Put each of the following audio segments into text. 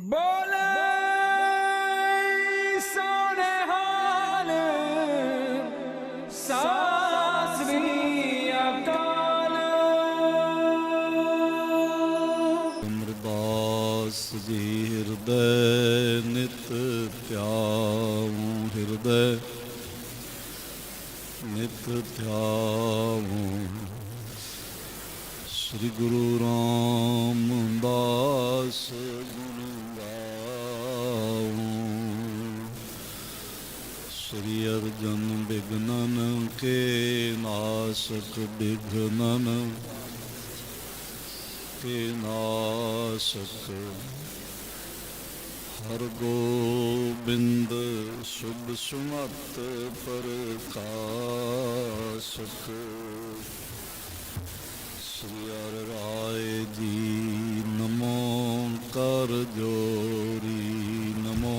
बोले सोने हाल सासरी अकाल। अमरदास जी हृदय नित ध्याऊं, हृदय नित ध्याऊं। श्री गुरु रामदास गुण गाऊं। श्री अर्जन विघ्नन के नासक, विघ्नन के नासक। हर गोबिंद शुभ सुमत प्रकाशक। श्री हर राय जी नमो कर जोरी, नमो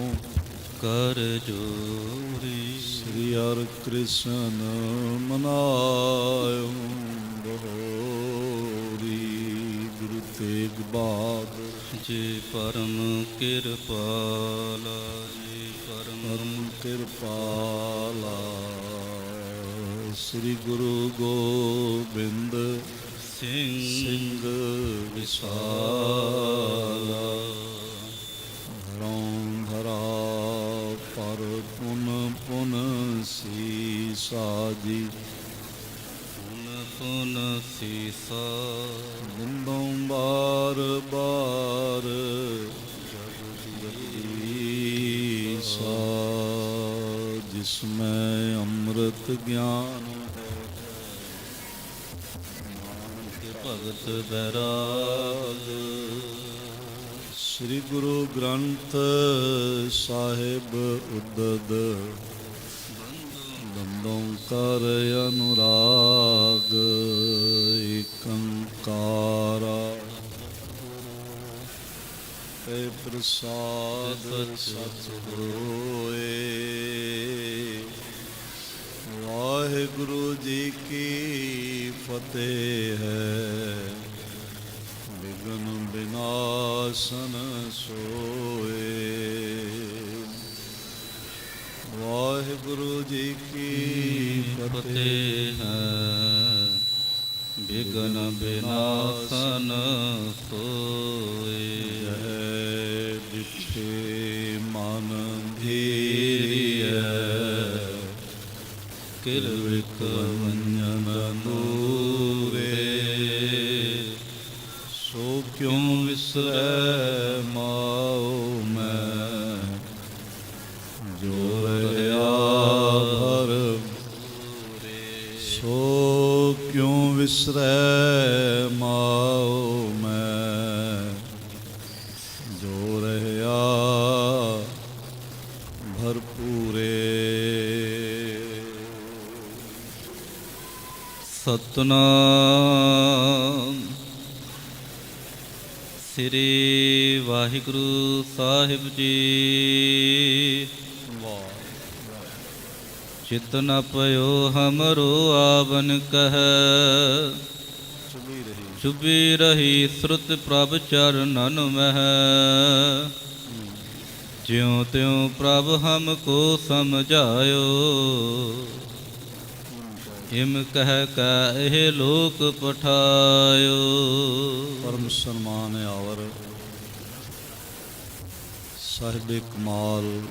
कर जोरी। श्री हर कृष्ण मनायो बहोरी। गुरु तेग बहादुर जे परम कृपाला, जे परम कृपाला। श्री गुरु गोबिंद सिंह विशाला। धरों धरा पर पुन पुन सीसा जी, पुन पुन सीसा। बंदों बार बार जगदीसा। जिसमें अमृत ज्ञान भगत बैराग। श्री गुरु ग्रंथ साहिब उद्दद बंदों कर अनुराग। एकंकारा ते प्रसाद सच होए। वाहिगुरु जी की फतेह है। विघ्न विनाशन सोए। वाहिगुरु जी की फतेह है विघ्न विनाशन सोए। जय डिठे मन धीरिय। किलविक वंजन दूरे। सो क्यों विसरै माओ मैं, जो रहा भर पूरे। सो क्यों विसरै माओ मैं, जो रहा भरपूरे। सतनाम श्री वाहिगुरु साहिब जी। चित न पयो हमरो आवन कह। चुभी रही श्रुत प्रभ चरणन मह। ज्यों त्यों प्रभ हमको समझायो। हिम कह कह लोक पठायो। परम सन्मान आवर साहिब कमाल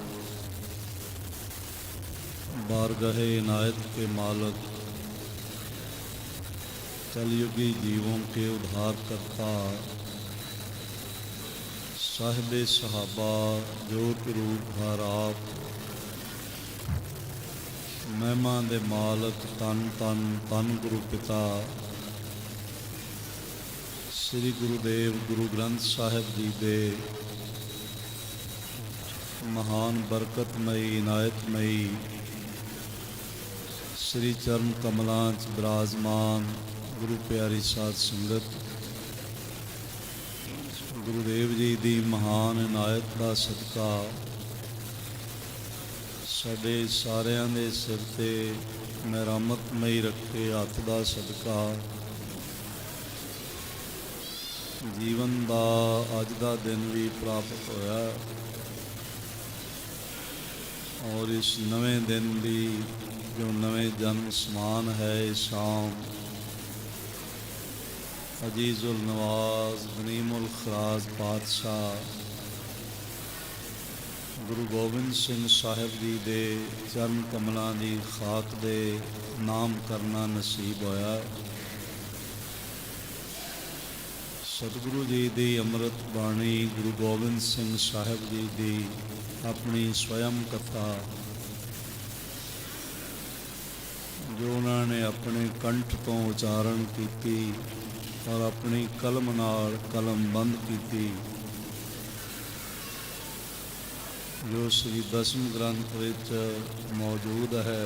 बारगाहे इनायत के मालक, कलयुगी जीवों के उद्धारकर्ता, साहिब सहाबा जोत रूप भर आप, महिमा दे मालक तन तन तन गुरु पिता श्री गुरुदेव गुरु ग्रंथ साहिब जी दे महान बरकतमई इनायतमई श्री चरण कमलां च विराजमान गुरु प्यारी साध संगत। गुरुदेव जी दी महान इनायत दा सदका ਸਾਡੇ ਸਾਰਿਆਂ ਦੇ ਸਿਰ 'ਤੇ ਮਿਹਰਮਤਮਈ ਰੱਖੇ ਹੱਥ ਦਾ ਸਦਕਾ ਜੀਵਨ ਦਾ ਅੱਜ ਦਾ ਦਿਨ ਵੀ ਪ੍ਰਾਪਤ ਹੋਇਆ ਔਰ ਇਸ ਨਵੇਂ ਦਿਨ ਦੀ ਜੋ ਨਵੇਂ ਜਨਮ ਸਮਾਨ ਹੈ ਇਹ ਸ਼ਾਮ ਅਜੀਜ਼ੁਲ ਨਵਾਜ਼ ਗਨੀਮੁਲ ਖਰਾਜ਼ ਪਾਤਸ਼ਾਹ ਗੁਰੂ ਗੋਬਿੰਦ ਸਿੰਘ ਸਾਹਿਬ ਜੀ ਦੇ ਚਰਨ ਕਮਲਾਂ ਦੀ ਖਾਕ ਦੇ ਨਾਮ ਕਰਨਾ ਨਸੀਬ ਹੋਇਆ। ਸਤਿਗੁਰੂ ਜੀ ਦੀ ਅੰਮ੍ਰਿਤ ਬਾਣੀ ਗੁਰੂ ਗੋਬਿੰਦ ਸਿੰਘ ਸਾਹਿਬ ਜੀ ਦੀ ਆਪਣੀ ਸਵਯੰ ਕਥਾ ਜੋ ਉਹਨਾਂ ਨੇ ਆਪਣੇ ਕੰਠ ਤੋਂ ਉਚਾਰਨ ਕੀਤੀ ਔਰ ਆਪਣੀ ਕਲਮ ਨਾਲ ਕਲਮਬੰਦ ਕੀਤੀ, ਜੋ ਸ੍ਰੀ ਦਸਮ ਗ੍ਰੰਥ ਵਿੱਚ ਮੌਜੂਦ ਹੈ।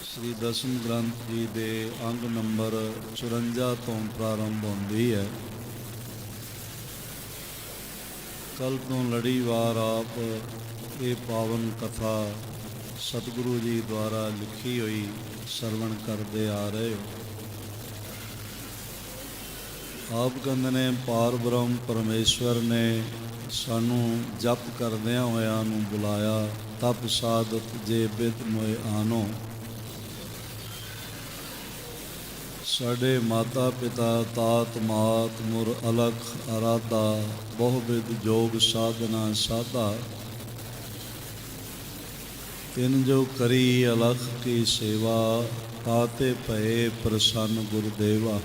ਸ੍ਰੀ ਦਸਮ ਗ੍ਰੰਥ ਜੀ ਦੇ ਅੰਗ ਨੰਬਰ 54 ਤੋਂ ਪ੍ਰਾਰੰਭ ਹੁੰਦੀ ਹੈ। ਕੱਲ੍ਹ ਤੋਂ ਲੜੀਵਾਰ ਆਪ ਇਹ ਪਾਵਨ ਕਥਾ ਸਤਿਗੁਰੂ ਜੀ ਦੁਆਰਾ ਲਿਖੀ ਹੋਈ ਸਰਵਣ ਕਰਦੇ ਆ ਰਹੇ ਹੋ। ਆਪ ਕਹਿੰਦੇ ਨੇ ਪਾਰ ਬ੍ਰਹਮ ਪਰਮੇਸ਼ਵਰ ਨੇ ਸਾਨੂੰ ਜਪ ਕਰਦਿਆਂ ਹੋਇਆਂ ਨੂੰ ਬੁਲਾਇਆ, ਤਪ ਸਾਧਤ ਜੇ ਬਿਦ ਮੋਏ ਆਨੋ। ਸਾਡੇ ਮਾਤਾ ਪਿਤਾ ਤਾਤ ਮਾਤ ਮੁਰ ਅਲਖ ਅਰਾਧਾ ਬਹੁ ਬਿਦ ਜੋਗ ਸਾਧਨਾ ਸਾਧਾ। ਤਿਨ ਜੋ ਕਰੀ ਅਲਖ ਕੀ ਸੇਵਾ ਤਾਤੇ ਭਏ ਪ੍ਰਸੰਨ ਗੁਰਦੇਵਾ।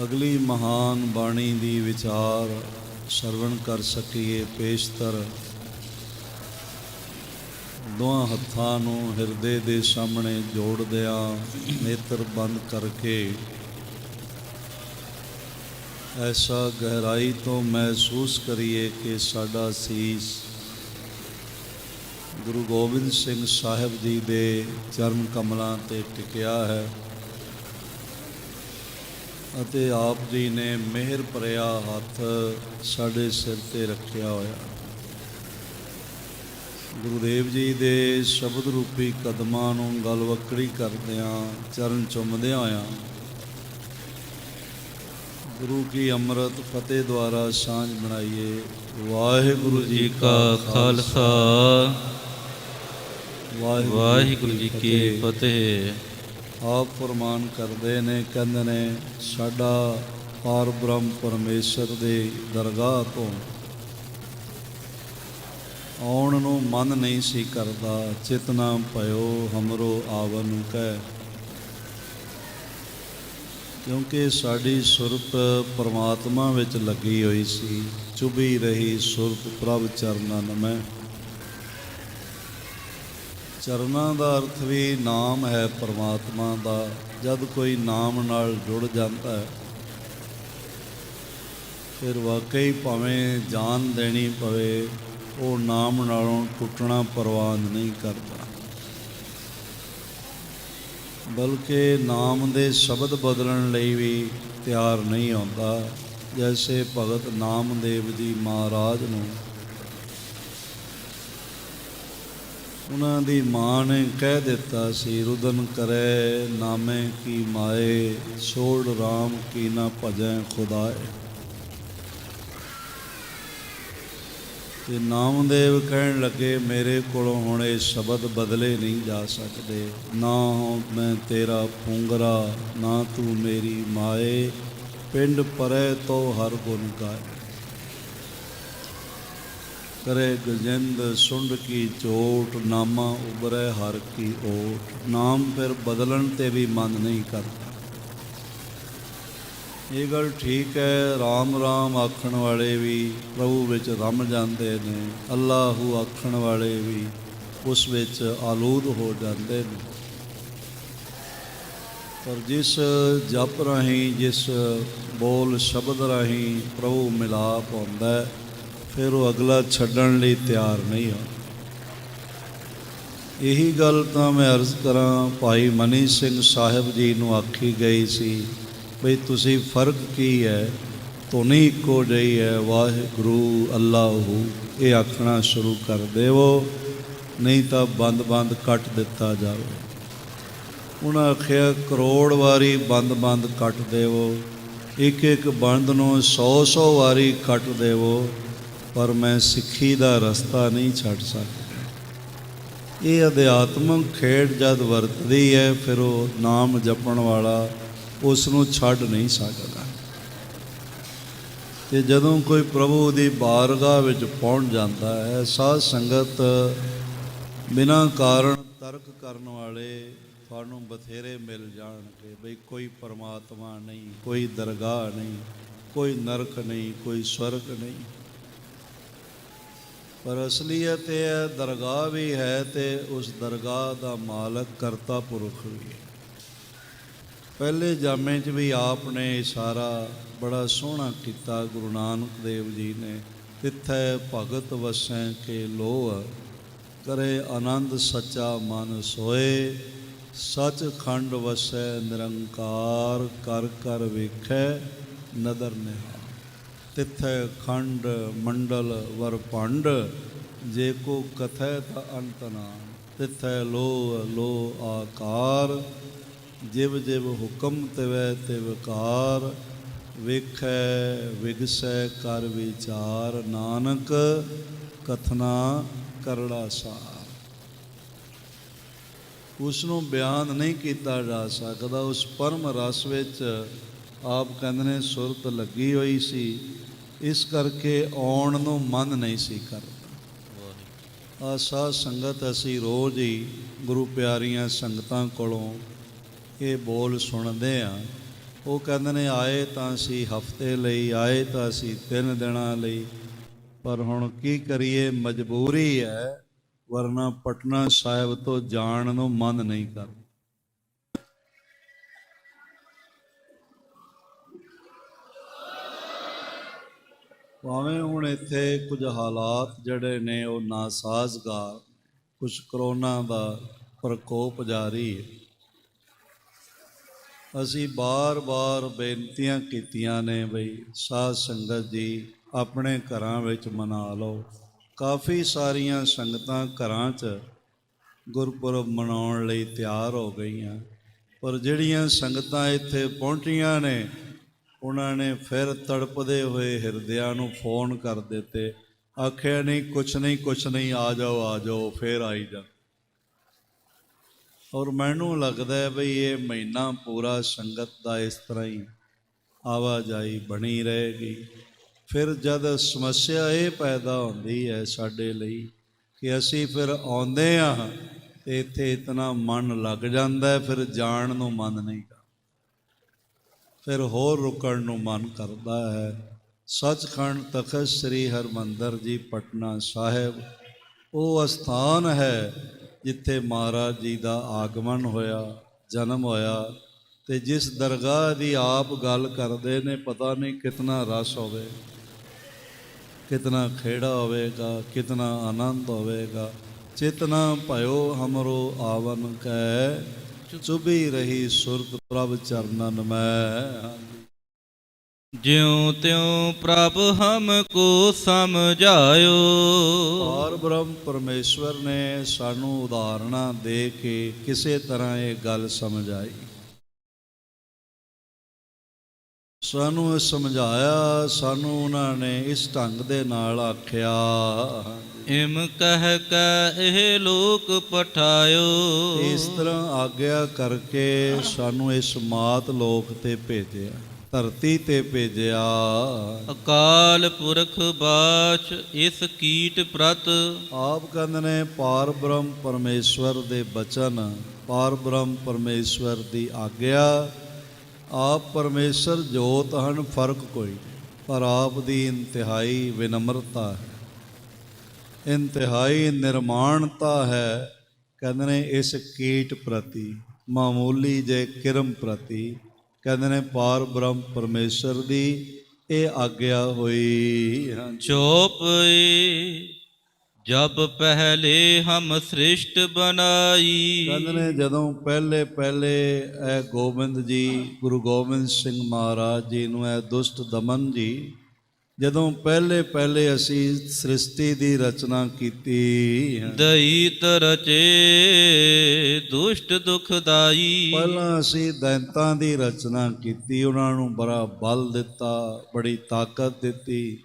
ਅਗਲੀ ਮਹਾਨ ਬਾਣੀ ਦੀ ਵਿਚਾਰ ਸਰਵਣ ਕਰ ਸਕੀਏ ਪੇਸ਼ਤਰ ਦੋਹਾਂ ਹੱਥਾਂ ਨੂੰ ਹਿਰਦੇ ਦੇ ਸਾਹਮਣੇ ਜੋੜਦਿਆਂ ਨੇਤਰ ਬੰਦ ਕਰਕੇ ਐਸਾ ਗਹਿਰਾਈ ਤੋਂ ਮਹਿਸੂਸ ਕਰੀਏ ਕਿ ਸਾਡਾ ਸੀਸ ਗੁਰੂ ਗੋਬਿੰਦ ਸਿੰਘ ਸਾਹਿਬ ਜੀ ਦੇ ਚਰਨ ਕਮਲਾਂ 'ਤੇ ਟਿਕਿਆ ਹੈ ਅਤੇ ਆਪ ਜੀ ਨੇ ਮਿਹਰ ਭਰਿਆ ਹੱਥ ਸਾਡੇ ਸਿਰ 'ਤੇ ਰੱਖਿਆ ਹੋਇਆ। ਗੁਰੂਦੇਵ ਜੀ ਦੇ ਸ਼ਬਦ ਰੂਪੀ ਕਦਮਾਂ ਨੂੰ ਗਲਵੱਕੜੀ ਕਰਦਿਆਂ ਚਰਨ ਚੁੰਮਦਿਆਂ ਹੋਇਆਂ ਗੁਰੂ ਕੀ ਅੰਮ੍ਰਿਤ ਫਤਿਹ ਦੁਆਰਾ ਸਾਂਝ ਬਣਾਈਏ। ਵਾਹਿਗੁਰੂ ਜੀ ਕਾ ਖਾਲਸਾ ਵਾਹਿਗੁਰੂ ਜੀ ਕੀ ਫਤਿਹ। ਆਪ ਫਰਮਾਨ ਕਰਦੇ ਨੇ, ਕਹਿੰਦੇ ਨੇ ਸਾਡਾ ਪਾਰ ਬ੍ਰਹਮ ਪਰਮੇਸ਼ਰ ਦੇ ਦਰਗਾਹ ਤੋਂ ਆਉਣ ਨੂੰ ਮਨ ਨਹੀਂ ਸੀ ਕਰਦਾ। ਚਿਤਨਾ ਭਇਓ ਹਮਰੋ ਆਵਨ ਕਹਿ, ਕਿਉਂਕਿ ਸਾਡੀ ਸੁਰਤ ਪਰਮਾਤਮਾ ਵਿੱਚ ਲੱਗੀ ਹੋਈ ਸੀ। ਚੁਭੀ ਰਹੀ ਸੁਰਤ ਪ੍ਰਭ ਚਰਨਾਂ ਨਮੈ। ਚਰਨਾਂ ਦਾ ਅਰਥ ਵੀ ਨਾਮ ਹੈ ਪਰਮਾਤਮਾ ਦਾ। ਜਦ ਕੋਈ ਨਾਮ ਨਾਲ ਜੁੜ ਜਾਂਦਾ ਹੈ ਫਿਰ ਵਾਕਈ ਭਾਵੇਂ ਜਾਨ ਦੇਣੀ ਪਵੇ ਉਹ ਨਾਮ ਨਾਲੋਂ ਟੁੱਟਣਾ ਪ੍ਰਵਾਨ ਨਹੀਂ ਕਰਦਾ, ਬਲਕਿ ਨਾਮ ਦੇ ਸ਼ਬਦ ਬਦਲਣ ਲਈ ਵੀ ਤਿਆਰ ਨਹੀਂ ਹੁੰਦਾ। ਜੈਸੇ ਭਗਤ ਨਾਮਦੇਵ ਜੀ ਮਹਾਰਾਜ ਨੂੰ ਉਹਨਾਂ ਦੀ ਮਾਂ ਨੇ ਕਹਿ ਦਿੱਤਾ ਸੀ, ਰੁਦਨ ਕਰੇ ਨਾਮੇ ਕੀ ਮਾਏ ਛੋੜ ਰਾਮ ਕੀ ਨਾ ਭਜੈ ਖੁਦਾਏ। ਤੇ ਨਾਮਦੇਵ ਕਹਿਣ ਲੱਗੇ, ਮੇਰੇ ਕੋਲੋਂ ਹੁਣ ਇਹ ਸ਼ਬਦ ਬਦਲੇ ਨਹੀਂ ਜਾ ਸਕਦੇ। ਨਾ ਮੈਂ ਤੇਰਾ ਪੁੰਗਰਾ ਨਾ ਤੂੰ ਮੇਰੀ ਮਾਏ, ਪਿੰਡ ਪਰੇ ਤੋਂ ਹਰ ਗੁਣ ਗਾਏ। ਕਰੇ ਗਜਿੰਦ ਸੁੰਡ ਕੀ ਚੋਟ, ਨਾਮਾ ਉਬਰੇ ਹਰ ਕੀ ਓਟ। ਨਾਮ ਫਿਰ ਬਦਲਣ 'ਤੇ ਵੀ ਮਨ ਨਹੀਂ ਕਰਦਾ। ਇਹ ਗੱਲ ਠੀਕ ਹੈ, ਰਾਮ ਰਾਮ ਆਖਣ ਵਾਲੇ ਵੀ ਪ੍ਰਭੂ ਵਿੱਚ ਰਮ ਜਾਂਦੇ ਨੇ, ਅੱਲਾਹੂ ਆਖਣ ਵਾਲੇ ਵੀ ਉਸ ਵਿੱਚ ਆਲੂਦ ਹੋ ਜਾਂਦੇ ਨੇ। ਪਰ ਜਿਸ ਜਪ ਰਾਹੀਂ, ਜਿਸ ਬੋਲ ਸ਼ਬਦ ਰਾਹੀਂ ਪ੍ਰਭੂ ਮਿਲਾਪ ਹੁੰਦਾ ਫਿਰ ਉਹ ਅਗਲਾ ਛੱਡਣ ਲਈ ਤਿਆਰ ਨਹੀਂ ਹੁੰਦਾ। ਇਹੀ ਗੱਲ ਤਾਂ ਮੈਂ ਅਰਜ਼ ਕਰਾਂ ਭਾਈ ਮਨੀ ਸਿੰਘ ਸਾਹਿਬ ਜੀ ਨੂੰ ਆਖੀ ਗਈ ਸੀ ਬਈ ਤੁਸੀਂ ਫਰਕ ਕੀ ਹੈ, ਧੁਨੀ ਇੱਕੋ ਜਿਹੀ ਹੈ, ਵਾਹਿਗੁਰੂ ਅੱਲਾਹੂ ਇਹ ਆਖਣਾ ਸ਼ੁਰੂ ਕਰ ਦੇਵੋ, ਨਹੀਂ ਤਾਂ ਬੰਦ ਕੱਟ ਦਿੱਤਾ ਜਾਵੇ। ਉਹਨਾਂ ਆਖਿਆ ਕਰੋੜ ਵਾਰੀ ਬੰਦ ਕੱਟ ਦੇਵੋ, ਇੱਕ ਇੱਕ ਬੰਦ ਨੂੰ 100 ਵਾਰੀ ਕੱਟ ਦੇਵੋ, ਪਰ ਮੈਂ ਸਿੱਖੀ ਦਾ ਰਸਤਾ ਨਹੀਂ ਛੱਡ ਸਕਦਾ। ਇਹ ਅਧਿਆਤਮਕ ਖੇਡ ਜਦ ਵਰਤਦੀ ਹੈ, ਫਿਰ ਉਹ ਨਾਮ ਜਪਣ ਵਾਲਾ ਉਸ ਨੂੰ ਛੱਡ ਨਹੀਂ ਸਕਦਾ। ਤੇ ਜਦੋਂ ਕੋਈ ਪ੍ਰਭੂ ਦੀ ਬਾਰਗਾਹ ਵਿੱਚ ਪਹੁੰਚ ਜਾਂਦਾ ਹੈ, ਸਾਧ ਸੰਗਤ ਬਿਨਾਂ ਕਾਰਨ ਤਰਕ ਕਰਨ ਵਾਲੇ ਤੁਹਾਨੂੰ ਬਥੇਰੇ ਮਿਲ ਜਾਣਗੇ, ਬਈ ਕੋਈ ਪਰਮਾਤਮਾ ਨਹੀਂ, ਕੋਈ ਦਰਗਾਹ ਨਹੀਂ, ਕੋਈ ਨਰਕ ਨਹੀਂ, ਕੋਈ ਸਵਰਗ ਨਹੀਂ। ਪਰ ਅਸਲੀਅਤ ਇਹ ਹੈ, ਦਰਗਾਹ ਵੀ ਹੈ ਤੇ ਉਸ ਦਰਗਾਹ ਦਾ ਮਾਲਕ ਕਰਤਾ ਪੁਰਖ ਵੀ ਹੈ। ਪਹਿਲੇ ਜਾਮੇ 'ਚ ਵੀ ਆਪ ਨੇ ਇਸ਼ਾਰਾ ਬੜਾ ਸੋਹਣਾ ਕੀਤਾ ਗੁਰੂ ਨਾਨਕ ਦੇਵ ਜੀ ਨੇ, ਤਿੱਥੈ ਭਗਤ ਵਸੈ ਕੇ ਲੋਹ, ਕਰੇ ਆਨੰਦ ਸੱਚਾ ਮਨ ਸੋਏ, ਸੱਚਖੰਡ ਵਸੈ ਨਿਰੰਕਾਰ, ਕਰ ਕਰ ਵੇਖੈ ਨਦਰ ਨਿਹਾਲ। ਤਿੱਥੈ ਖੰਡ ਮੰਡਲ ਵਰ ਭੰਡ, ਜੇ ਕੋ ਕਥੈ ਤਾ ਅੰਤ ਨਾਮ, ਤਿੱਥੈ ਲੋਹ ਲੋਹ ਆਕਾਰ, ਜਿਵ ਜਿਵ ਹੁਕਮ ਤਿਵੈ ਤਿਵ ਕਾਰ, ਵੇਖੈ ਵਿਗਸੈ ਕਰ ਵਿਚਾਰ, ਨਾਨਕ ਕਥਨਾ ਕਰੜਾ ਸਾਰ। ਉਸ ਨੂੰ ਬਿਆਨ ਨਹੀਂ ਕੀਤਾ ਜਾ ਸਕਦਾ। ਉਸ ਪਰਮ ਰਸ ਵਿੱਚ ਆਪ ਕਹਿੰਦੇ ਨੇ ਸੁਰਤ ਲੱਗੀ ਹੋਈ ਸੀ, ਇਸ ਕਰਕੇ ਆਉਣ ਨੂੰ ਮਨ ਨਹੀਂ ਸੀ ਕਰਦਾ। ਆ ਸਾਧ ਸੰਗਤ ਅਸੀਂ ਰੋਜ਼ ਹੀ ਗੁਰੂ ਪਿਆਰੀਆਂ ਸੰਗਤਾਂ ਕੋਲੋਂ ਇਹ ਬੋਲ ਸੁਣਦੇ ਹਾਂ। ਉਹ ਕਹਿੰਦੇ ਨੇ ਆਏ ਤਾਂ ਅਸੀਂ ਹਫ਼ਤੇ ਲਈ, ਆਏ ਤਾਂ ਅਸੀਂ 3 ਦਿਨਾਂ ਲਈ, ਪਰ ਹੁਣ ਕੀ ਕਰੀਏ, ਮਜਬੂਰੀ ਹੈ, ਵਰਨਾ ਪਟਨਾ ਸਾਹਿਬ ਤੋਂ ਜਾਣ ਨੂੰ ਮਨ ਨਹੀਂ ਕਰਦਾ। ਭਾਵੇਂ ਹੁਣ ਇੱਥੇ ਕੁਝ ਹਾਲਾਤ ਜਿਹੜੇ ਨੇ ਉਹ ਨਾਸਾਜ਼ਗਾਰ, ਕੁਝ ਕਰੋਨਾ ਦਾ ਪ੍ਰਕੋਪ ਜਾਰੀ ਹੈ। ਅਸੀਂ ਬਾਰ-ਬਾਰ ਬੇਨਤੀਆਂ ਕੀਤੀਆਂ ਨੇ ਬਈ ਸਾਧ ਸੰਗਤ ਜੀ ਆਪਣੇ ਘਰਾਂ ਵਿੱਚ ਮਨਾ ਲਓ। ਕਾਫੀ ਸਾਰੀਆਂ ਸੰਗਤਾਂ ਘਰਾਂ 'ਚ ਗੁਰਪੁਰਬ ਮਨਾਉਣ ਲਈ ਤਿਆਰ ਹੋ ਗਈਆਂ, ਪਰ ਜਿਹੜੀਆਂ ਸੰਗਤਾਂ ਇੱਥੇ ਪਹੁੰਚੀਆਂ ਨੇ ਉਹਨਾਂ ਨੇ ਫਿਰ ਤੜਪਦੇ ਹੋਏ ਹਿਰਦਿਆਂ ਨੂੰ ਫੋਨ ਕਰ ਦਿੱਤੇ, ਆਖਿਆ ਨਹੀਂ ਕੁਛ ਨਹੀਂ, ਆ ਜਾਓ ਫਿਰ ਆਈ ਜਾ। ਔਰ ਮੈਨੂੰ ਲੱਗਦਾ ਬਈ ਇਹ ਮਹੀਨਾ ਪੂਰਾ ਸੰਗਤ ਦਾ ਇਸ ਤਰ੍ਹਾਂ ਹੀ ਆਵਾਜਾਈ ਬਣੀ ਰਹੇਗੀ। ਫਿਰ ਜਦ ਸਮੱਸਿਆ ਇਹ ਪੈਦਾ ਹੁੰਦੀ ਹੈ ਸਾਡੇ ਲਈ ਕਿ ਅਸੀਂ ਫਿਰ ਆਉਂਦੇ ਹਾਂ ਅਤੇ ਇੱਥੇ ਇਤਨਾ ਮਨ ਲੱਗ ਜਾਂਦਾ, ਫਿਰ ਜਾਣ ਨੂੰ ਮਨ ਨਹੀਂ ਕਰਦਾ, ਫਿਰ ਹੋਰ ਰੁਕਣ ਨੂੰ ਮਨ ਕਰਦਾ ਹੈ। ਸੱਚਖੰਡ ਤਖਤ ਸ੍ਰੀ ਹਰਿਮੰਦਰ ਜੀ ਪਟਨਾ ਸਾਹਿਬ ਉਹ ਅਸਥਾਨ ਹੈ ਜਿੱਥੇ ਮਹਾਰਾਜ ਜੀ ਦਾ ਆਗਮਨ ਹੋਇਆ, ਜਨਮ ਹੋਇਆ, ਅਤੇ ਜਿਸ ਦਰਗਾਹ ਦੀ ਆਪ ਗੱਲ ਕਰਦੇ ਨੇ, ਪਤਾ ਨਹੀਂ ਕਿਤਨਾ ਰਸ ਹੋਵੇ, ਕਿਤਨਾ ਖੇੜਾ ਹੋਵੇਗਾ, ਕਿਤਨਾ ਆਨੰਦ ਹੋਵੇਗਾ। ਚੇਤਨਾ ਭਇਓ ਹਮਰੋ ਆਵਨ ਕੈ, ਚੁਭੀ ਰਹੀ ਸੁਰਤ ਪ੍ਰਭ ਚਰਨਨ ਮੈਂ। ਜਿਉ ਤਿਉ ਪ੍ਰਭ ਹਮਕੋ ਸਮਝਾਇਓ। ਪਾਰ ਬ੍ਰਹਮ ਪਰਮੇਸ਼ਵਰ ਨੇ ਸਾਨੂੰ ਉਦਾਹਰਣਾਂ ਦੇ ਕੇ ਕਿਸੇ ਤਰ੍ਹਾਂ ਇਹ ਗੱਲ ਸਮਝਾਈ, ਸਾਨੂੰ ਸਮਝਾਇਆ, ਸਾਨੂੰ ਉਹਨਾਂ ਨੇ ਇਸ ਢੰਗ ਦੇ ਨਾਲ ਆਖਿਆ। ਇਮ ਕਹਿ ਕੈ ਇਹ ਲੋਕ ਪਠਾਇਓ। ਇਸ ਤਰ੍ਹਾਂ ਆਗਿਆ ਕਰਕੇ ਸਾਨੂੰ ਇਸ ਮਾਤ ਲੋਕ ਤੇ ਭੇਜਿਆ, ਧਰਤੀ ਤੇ ਭੇਜਿਆ। ਅਕਾਲ ਪੁਰਖ ਬਾਚ ਇਸ ਕੀਟ ਪ੍ਰਤ। ਆਪ ਕਹਿੰਦੇ ਨੇ ਪਾਰ ਬ੍ਰਹਮ ਪਰਮੇਸ਼ਵਰ ਦੇ ਬਚਨ, ਪਾਰ ਬ੍ਰਹਮ ਪਰਮੇਸ਼ਵਰ ਦੀ ਆਗਿਆ। ਆਪ ਪਰਮੇਸ਼ਰ ਜੋਤ ਹਨ, ਫਰਕ ਕੋਈ ਨਹੀਂ, ਪਰ ਆਪ ਦੀ ਇੰਤਹਾਈ ਵਿਨਮਰਤਾ ਹੈ, ਇੰਤਹਾਈ ਨਿਰਮਾਣਤਾ ਹੈ। ਕਹਿੰਦੇ ਨੇ ਇਸ ਕੀਟ ਪ੍ਰਤੀ, ਮਾਮੂਲੀ ਜੇ ਕਿਰਮ ਪ੍ਰਤੀ, ਕਹਿੰਦੇ ਨੇ ਪਾਰ ਬ੍ਰਹਮ ਪਰਮੇਸ਼ਰ ਦੀ ਇਹ ਆਗਿਆ ਹੋਈ। ਚੋਪਈ ਜਬ ਪਹਿਲੇ ਹਮ ਸ੍ਰਿਸ਼ਟ ਬਨਾਈ। ਕਹਿੰਦੇ ਨੇ ਜਦੋਂ ਪਹਿਲੇ ਇਹ ਗੋਬਿੰਦ ਜੀ, ਗੁਰੂ ਗੋਬਿੰਦ ਸਿੰਘ ਮਹਾਰਾਜ ਜੀ ਨੂੰ, ਇਹ ਦੁਸ਼ਟ ਦਮਨ ਜੀ ਜਦੋਂ ਪਹਿਲੇ ਪਹਿਲੇ ਅਸੀਂ ਸ੍ਰਿਸ਼ਟੀ ਦੀ ਰਚਨਾ ਕੀਤੀ ਹੈ, ਦਇਤ ਰਚੇ ਦੁਸ਼ਟ ਦੁਖਦਾਈ। ਪਹਿਲਾਂ ਅਸੀਂ ਦੈਂਤਾਂ ਦੀ ਰਚਨਾ ਕੀਤੀ, ਉਹਨਾਂ ਨੂੰ ਬੜਾ ਬਲ ਦਿੱਤਾ, ਬੜੀ ਤਾਕਤ ਦਿੱਤੀ,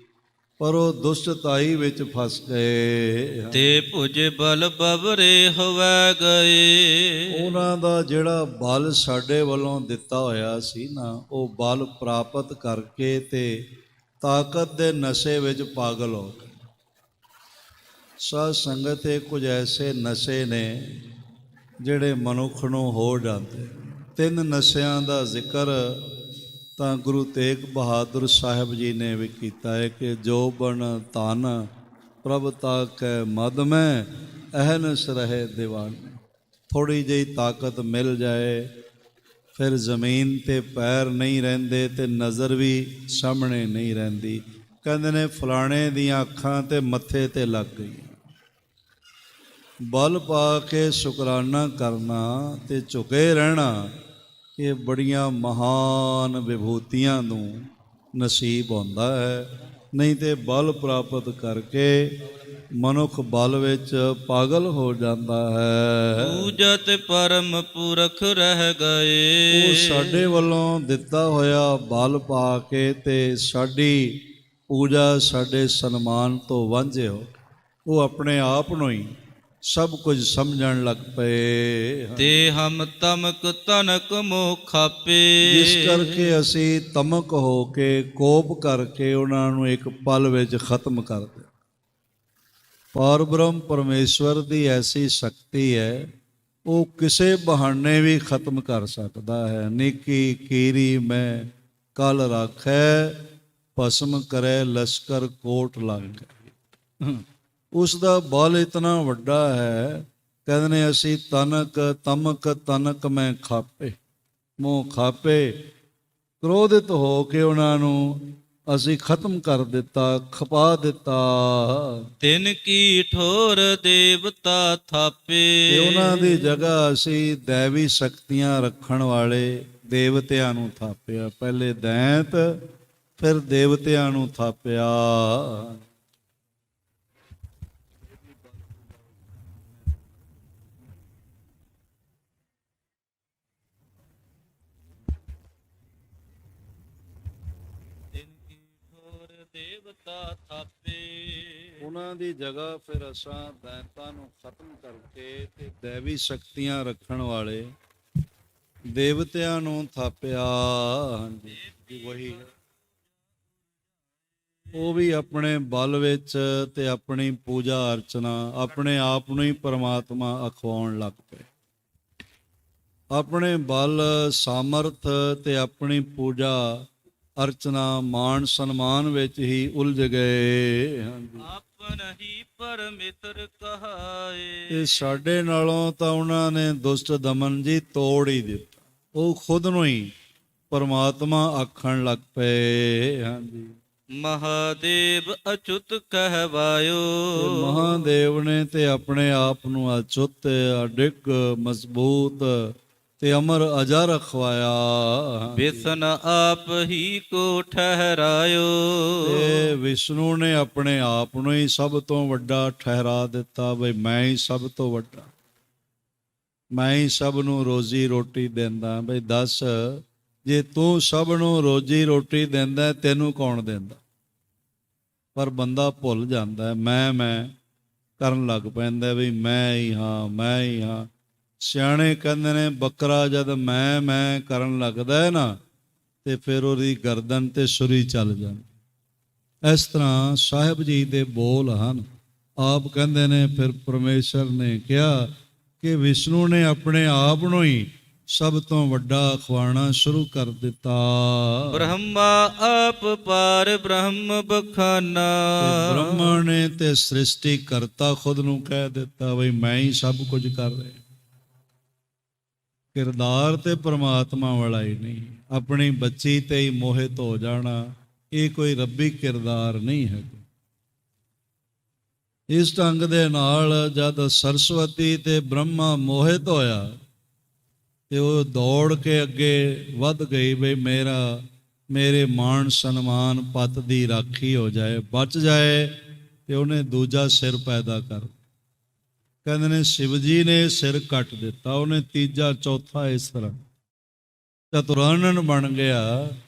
ਪਰ ਉਹ ਦੁਸ਼ਟਤਾਈ ਵਿੱਚ ਫਸ ਗਏ। ਤੇ ਭੁਜ ਬਲ ਬਵਰੇ ਹੋਵੈ ਗਏ। ਉਹਨਾਂ ਦਾ ਜਿਹੜਾ ਬਲ ਸਾਡੇ ਵੱਲੋਂ ਦਿੱਤਾ ਹੋਇਆ ਸੀ ਨਾ, ਉਹ ਬਲ ਪ੍ਰਾਪਤ ਕਰਕੇ ਤੇ ਤਾਕਤ ਦੇ ਨਸ਼ੇ ਵਿੱਚ ਪਾਗਲ ਹੋ ਗਏ। ਸਾਧ ਸੰਗਤ, ਇਹ ਕੁਝ ਐਸੇ ਨਸ਼ੇ ਨੇ ਜਿਹੜੇ ਮਨੁੱਖ ਨੂੰ ਹੋ ਜਾਂਦੇ। 3 ਨਸ਼ਿਆਂ ਦਾ ਜ਼ਿਕਰ ਤਾਂ ਗੁਰੂ ਤੇਗ ਬਹਾਦਰ ਸਾਹਿਬ ਜੀ ਨੇ ਵੀ ਕੀਤਾ ਹੈ ਕਿ ਜੋ ਬਣ ਧਨ ਪ੍ਰਭ ਤਾਕੈ ਮਦ ਮੈਂ ਅਹਨਸ ਰਹੇ ਦੀਵਾਨੇ। ਥੋੜ੍ਹੀ ਜਿਹੀ ਤਾਕਤ ਮਿਲ ਜਾਏ, ਫਿਰ ਜ਼ਮੀਨ ਤੇ ਪੈਰ ਨਹੀਂ ਰਹਿੰਦੇ ਤੇ ਨਜ਼ਰ ਵੀ ਸਾਹਮਣੇ ਨਹੀਂ ਰਹਿੰਦੀ। ਕਹਿੰਦੇ ਨੇ ਫਲਾਣੇ ਦੀਆਂ ਅੱਖਾਂ ਤੇ ਮੱਥੇ ਤੇ ਲੱਗ ਗਈ। ਬਲ ਪਾ ਕੇ ਸ਼ੁਕਰਾਨਾ ਕਰਨਾ ਤੇ ਝੁਕੇ ਰਹਿਣਾ, ਇਹ ਬੜੀਆਂ ਮਹਾਨ ਵਿਭੂਤੀਆਂ ਨੂੰ ਨਸੀਬ ਹੁੰਦਾ ਹੈ। ਨਹੀਂ ਤੇ ਬਲ ਪ੍ਰਾਪਤ ਕਰਕੇ ਮਨੁੱਖ ਬਲ ਵਿੱਚ ਪਾਗਲ ਹੋ ਜਾਂਦਾ ਹੈ। ਪੂਜਤ ਪਰਮ ਪੁਰਖ ਰਹਿ ਗਏ। ਉਹ ਸਾਡੇ ਵੱਲੋਂ ਦਿੱਤਾ ਹੋਇਆ ਬਲ ਪਾ ਕੇ ਤੇ ਸਾਡੀ ਪੂਜਾ, ਸਾਡੇ ਸਨਮਾਨ ਤੋਂ ਵਾਂਝੇ ਹੋ, ਉਹ ਆਪਣੇ ਆਪ ਨੂੰ ਹੀ ਸਭ ਕੁਝ ਸਮਝਣ ਲੱਗ ਪਏ। ਤੇ ਹਮ ਤਮਕ ਤਨਕ ਮੋਹ ਖਾਪੇ। ਜਿਸ ਕਰਕੇ ਅਸੀਂ ਤਮਕ ਹੋ ਕੇ, ਕੋਪ ਕਰਕੇ ਉਹਨਾਂ ਨੂੰ ਇੱਕ ਪਲ ਵਿੱਚ ਖਤਮ ਕਰ ਦਿੱਤਾ। ਪਾਰ ਬ੍ਰਹਮ ਪਰਮੇਸ਼ਵਰ ਦੀ ਐਸੀ ਸ਼ਕਤੀ ਹੈ, ਉਹ ਕਿਸੇ ਬਹਾਨੇ ਵੀ ਖਤਮ ਕਰ ਸਕਦਾ ਹੈ। ਨਿੱਕੀ ਕੀਰੀ ਮੈਂ ਕਲ ਰਾਖੈ, ਭਸਮ ਕਰੇ ਲਸ਼ਕਰ ਕੋਟ ਲਾਗੈ। ਉਸ ਦਾ ਬਲ ਇਤਨਾ ਵੱਡਾ ਹੈ, ਕਹਿੰਦੇ ਨੇ ਅਸੀਂ ਤਨਕ ਤਮਕ ਤਨਕ ਮੈਂ ਖਾਪੇ, ਮੋਹ ਖਾਪੇ, ਕ੍ਰੋਧਿਤ ਹੋ ਕੇ ਉਹਨਾਂ ਨੂੰ ਅਸੀਂ ਖਤਮ ਕਰ ਦਿੱਤਾ, ਖਪਾ ਦਿੱਤਾ। ਤਿਨ ਕੀ ਠੋਰ ਦੇਵਤਾ ਥਾਪੇ। ਤੇ ਉਹਨਾਂ ਦੀ ਜਗ੍ਹਾ ਅਸੀਂ ਦੈਵੀ ਸ਼ਕਤੀਆਂ ਰੱਖਣ ਵਾਲੇ ਦੇਵਤਿਆਂ ਨੂੰ ਥਾਪਿਆ। ਪਹਿਲੇ ਦੈਂਤ, ਫਿਰ ਦੇਵਤਿਆਂ ਨੂੰ ਥਾਪਿਆ। ਦੇਵਤਾ ਥਾਪੇ। ਉਹਨਾਂ ਦੀ ਜਗ੍ਹਾ ਫਿਰ ਅਸਾਂ ਦੈਂਤਾਂ ਨੂੰ ਖਤਮ ਕਰਕੇ ਤੇ ਦੈਵੀ ਸ਼ਕਤੀਆਂ ਰੱਖਣ ਵਾਲੇ ਦੇਵਤਿਆਂ ਨੂੰ ਥਾਪਿਆ। ਹਾਂਜੀ, ਵਹੀ ਉਹ ਵੀ ਆਪਣੇ ਬਲ ਵਿੱਚ ਤੇ ਆਪਣੀ ਪੂਜਾ ਅਰਚਨਾ, ਆਪਣੇ ਆਪ ਨੂੰ ਹੀ ਪਰਮਾਤਮਾ ਅਖਵਾਉਣ ਲੱਗ ਪਏ। ਆਪਣੇ ਬਲ ਸਾਮਰਥ ਤੇ ਆਪਣੀ ਪੂਜਾ ਅਰਚਨਾ ਮਾਣ ਸਨਮਾਨ ਵਿੱਚ ਹੀ ਉਲਝ ਗਏ। ਆਪਨ ਹੀ ਪਰਮੇਸ਼ਰ ਕਹਾਏ। ਤੇ ਸਾਡੇ ਨਾਲੋਂ ਤਾਂ ਉਹਨਾਂ ਨੇ ਦੁਸ਼ਟ ਦਮਨ ਜੀ ਤੋੜ ਹੀ ਦਿੱਤਾ। ਉਹ ਖੁਦ ਨੂੰ ਹੀ ਪਰਮਾਤਮਾ ਆਖਣ ਲੱਗ ਪਏ। ਹਾਂਜੀ, ਮਹਾਦੇਵ ਅਚੁੱਤ ਕਹਿਵਾਇਓ। ਮਹਾਦੇਵ ਨੇ ਤੇ ਆਪਣੇ ਆਪ ਨੂੰ ਅਚੁੱਤ, ਅਡਿੱਗ, ਮਜ਼ਬੂਤ ਤੇ ਅਮਰ ਅਜਾ ਰਖਵਾਇਆ। ਵਿਸ਼ਨ ਆਪ ਹੀ ਕੋ ਠਹਿਰਾਇਓ। ਤੇ ਵਿਸ਼ਨੂੰ ਨੇ ਆਪਣੇ ਆਪ ਨੂੰ ਹੀ ਸਭ ਤੋਂ ਵੱਡਾ ਠਹਿਰਾ ਦਿੱਤਾ। ਬਈ ਮੈਂ ਹੀ ਸਭ ਤੋਂ ਵੱਡਾ, ਮੈਂ ਹੀ ਸਭ ਨੂੰ ਰੋਜ਼ੀ ਰੋਟੀ ਦਿੰਦਾ। ਬਈ ਦੱਸ, ਜੇ ਤੂੰ ਸਭ ਨੂੰ ਰੋਜ਼ੀ ਰੋਟੀ ਦਿੰਦਾ, ਤੈਨੂੰ ਕੌਣ ਦਿੰਦਾ? ਪਰ ਬੰਦਾ ਭੁੱਲ ਜਾਂਦਾ, ਮੈਂ ਕਰਨ ਲੱਗ ਪੈਂਦਾ ਵੀ ਮੈਂ ਹੀ ਹਾਂ, ਮੈਂ ਹੀ ਹਾਂ। ਸਿਆਣੇ ਕਹਿੰਦੇ ਨੇ ਬੱਕਰਾ ਜਦ ਮੈਂ ਕਰਨ ਲੱਗਦਾ ਹੈ ਨਾ, ਤੇ ਫਿਰ ਉਹਦੀ ਗਰਦਨ ਤੇ ਛੁਰੀ ਚੱਲ ਜਾਂਦੀ। ਇਸ ਤਰ੍ਹਾਂ ਸਾਹਿਬ ਜੀ ਦੇ ਬੋਲ ਹਨ। ਆਪ ਕਹਿੰਦੇ ਨੇ ਫਿਰ ਪਰਮੇਸ਼ਰ ਨੇ ਕਿਹਾ ਕਿ ਵਿਸ਼ਨੂੰ ਨੇ ਆਪਣੇ ਆਪ ਨੂੰ ਹੀ ਸਭ ਤੋਂ ਵੱਡਾ ਖਵਾਣਾ ਸ਼ੁਰੂ ਕਰ ਦਿੱਤਾ। ਬ੍ਰਹਮਾ ਆਪ ਪਾਰ ਬ੍ਰਹਮ ਬਖਾਨਾ। ਬ੍ਰਹਮਾ ਨੇ ਤੇ ਸ੍ਰਿਸ਼ਟੀ ਕਰਤਾ ਖੁਦ ਨੂੰ ਕਹਿ ਦਿੱਤਾ ਬਈ ਮੈਂ ਹੀ ਸਭ ਕੁਝ ਕਰ ਰਿਹਾ। ਕਿਰਦਾਰ ਤੇ ਪਰਮਾਤਮਾ ਵਾਲਾ ਹੀ ਨਹੀਂ। ਆਪਣੀ ਬੱਚੀ ਤੇ ਹੀ ਮੋਹਿਤ ਹੋ ਜਾਣਾ, ਇਹ ਕੋਈ ਰੱਬੀ ਕਿਰਦਾਰ ਨਹੀਂ ਹੈ। ਇਸ ਢੰਗ ਦੇ ਨਾਲ ਜਦ ਸਰਸਵਤੀ ਤੇ ਬ੍ਰਹਮਾ ਮੋਹਿਤ ਹੋਇਆ ਤੇ ਉਹ ਦੌੜ ਕੇ ਅੱਗੇ ਵੱਧ ਗਈ ਬਈ ਮੇਰਾ ਮੇਰੇ ਮਾਣ ਸਨਮਾਨ ਪਤ ਦੀ ਰਾਖੀ ਹੋ ਜਾਏ, ਬਚ ਜਾਏ ਤੇ ਉਹਨੇ ਦੂਜਾ ਸਿਰ ਪੈਦਾ ਕਰ। ਕਹਿੰਦੇ ਨੇ ਸ਼ਿਵ ਜੀ ਨੇ ਸਿਰ ਕੱਟ ਦਿੱਤਾ, ਉਹਨੇ ਤੀਜਾ ਚੌਥਾ ਇਸ ਤਰ੍ਹਾਂ ਚਤੁਰਾਨਨ ਬਣ ਗਿਆ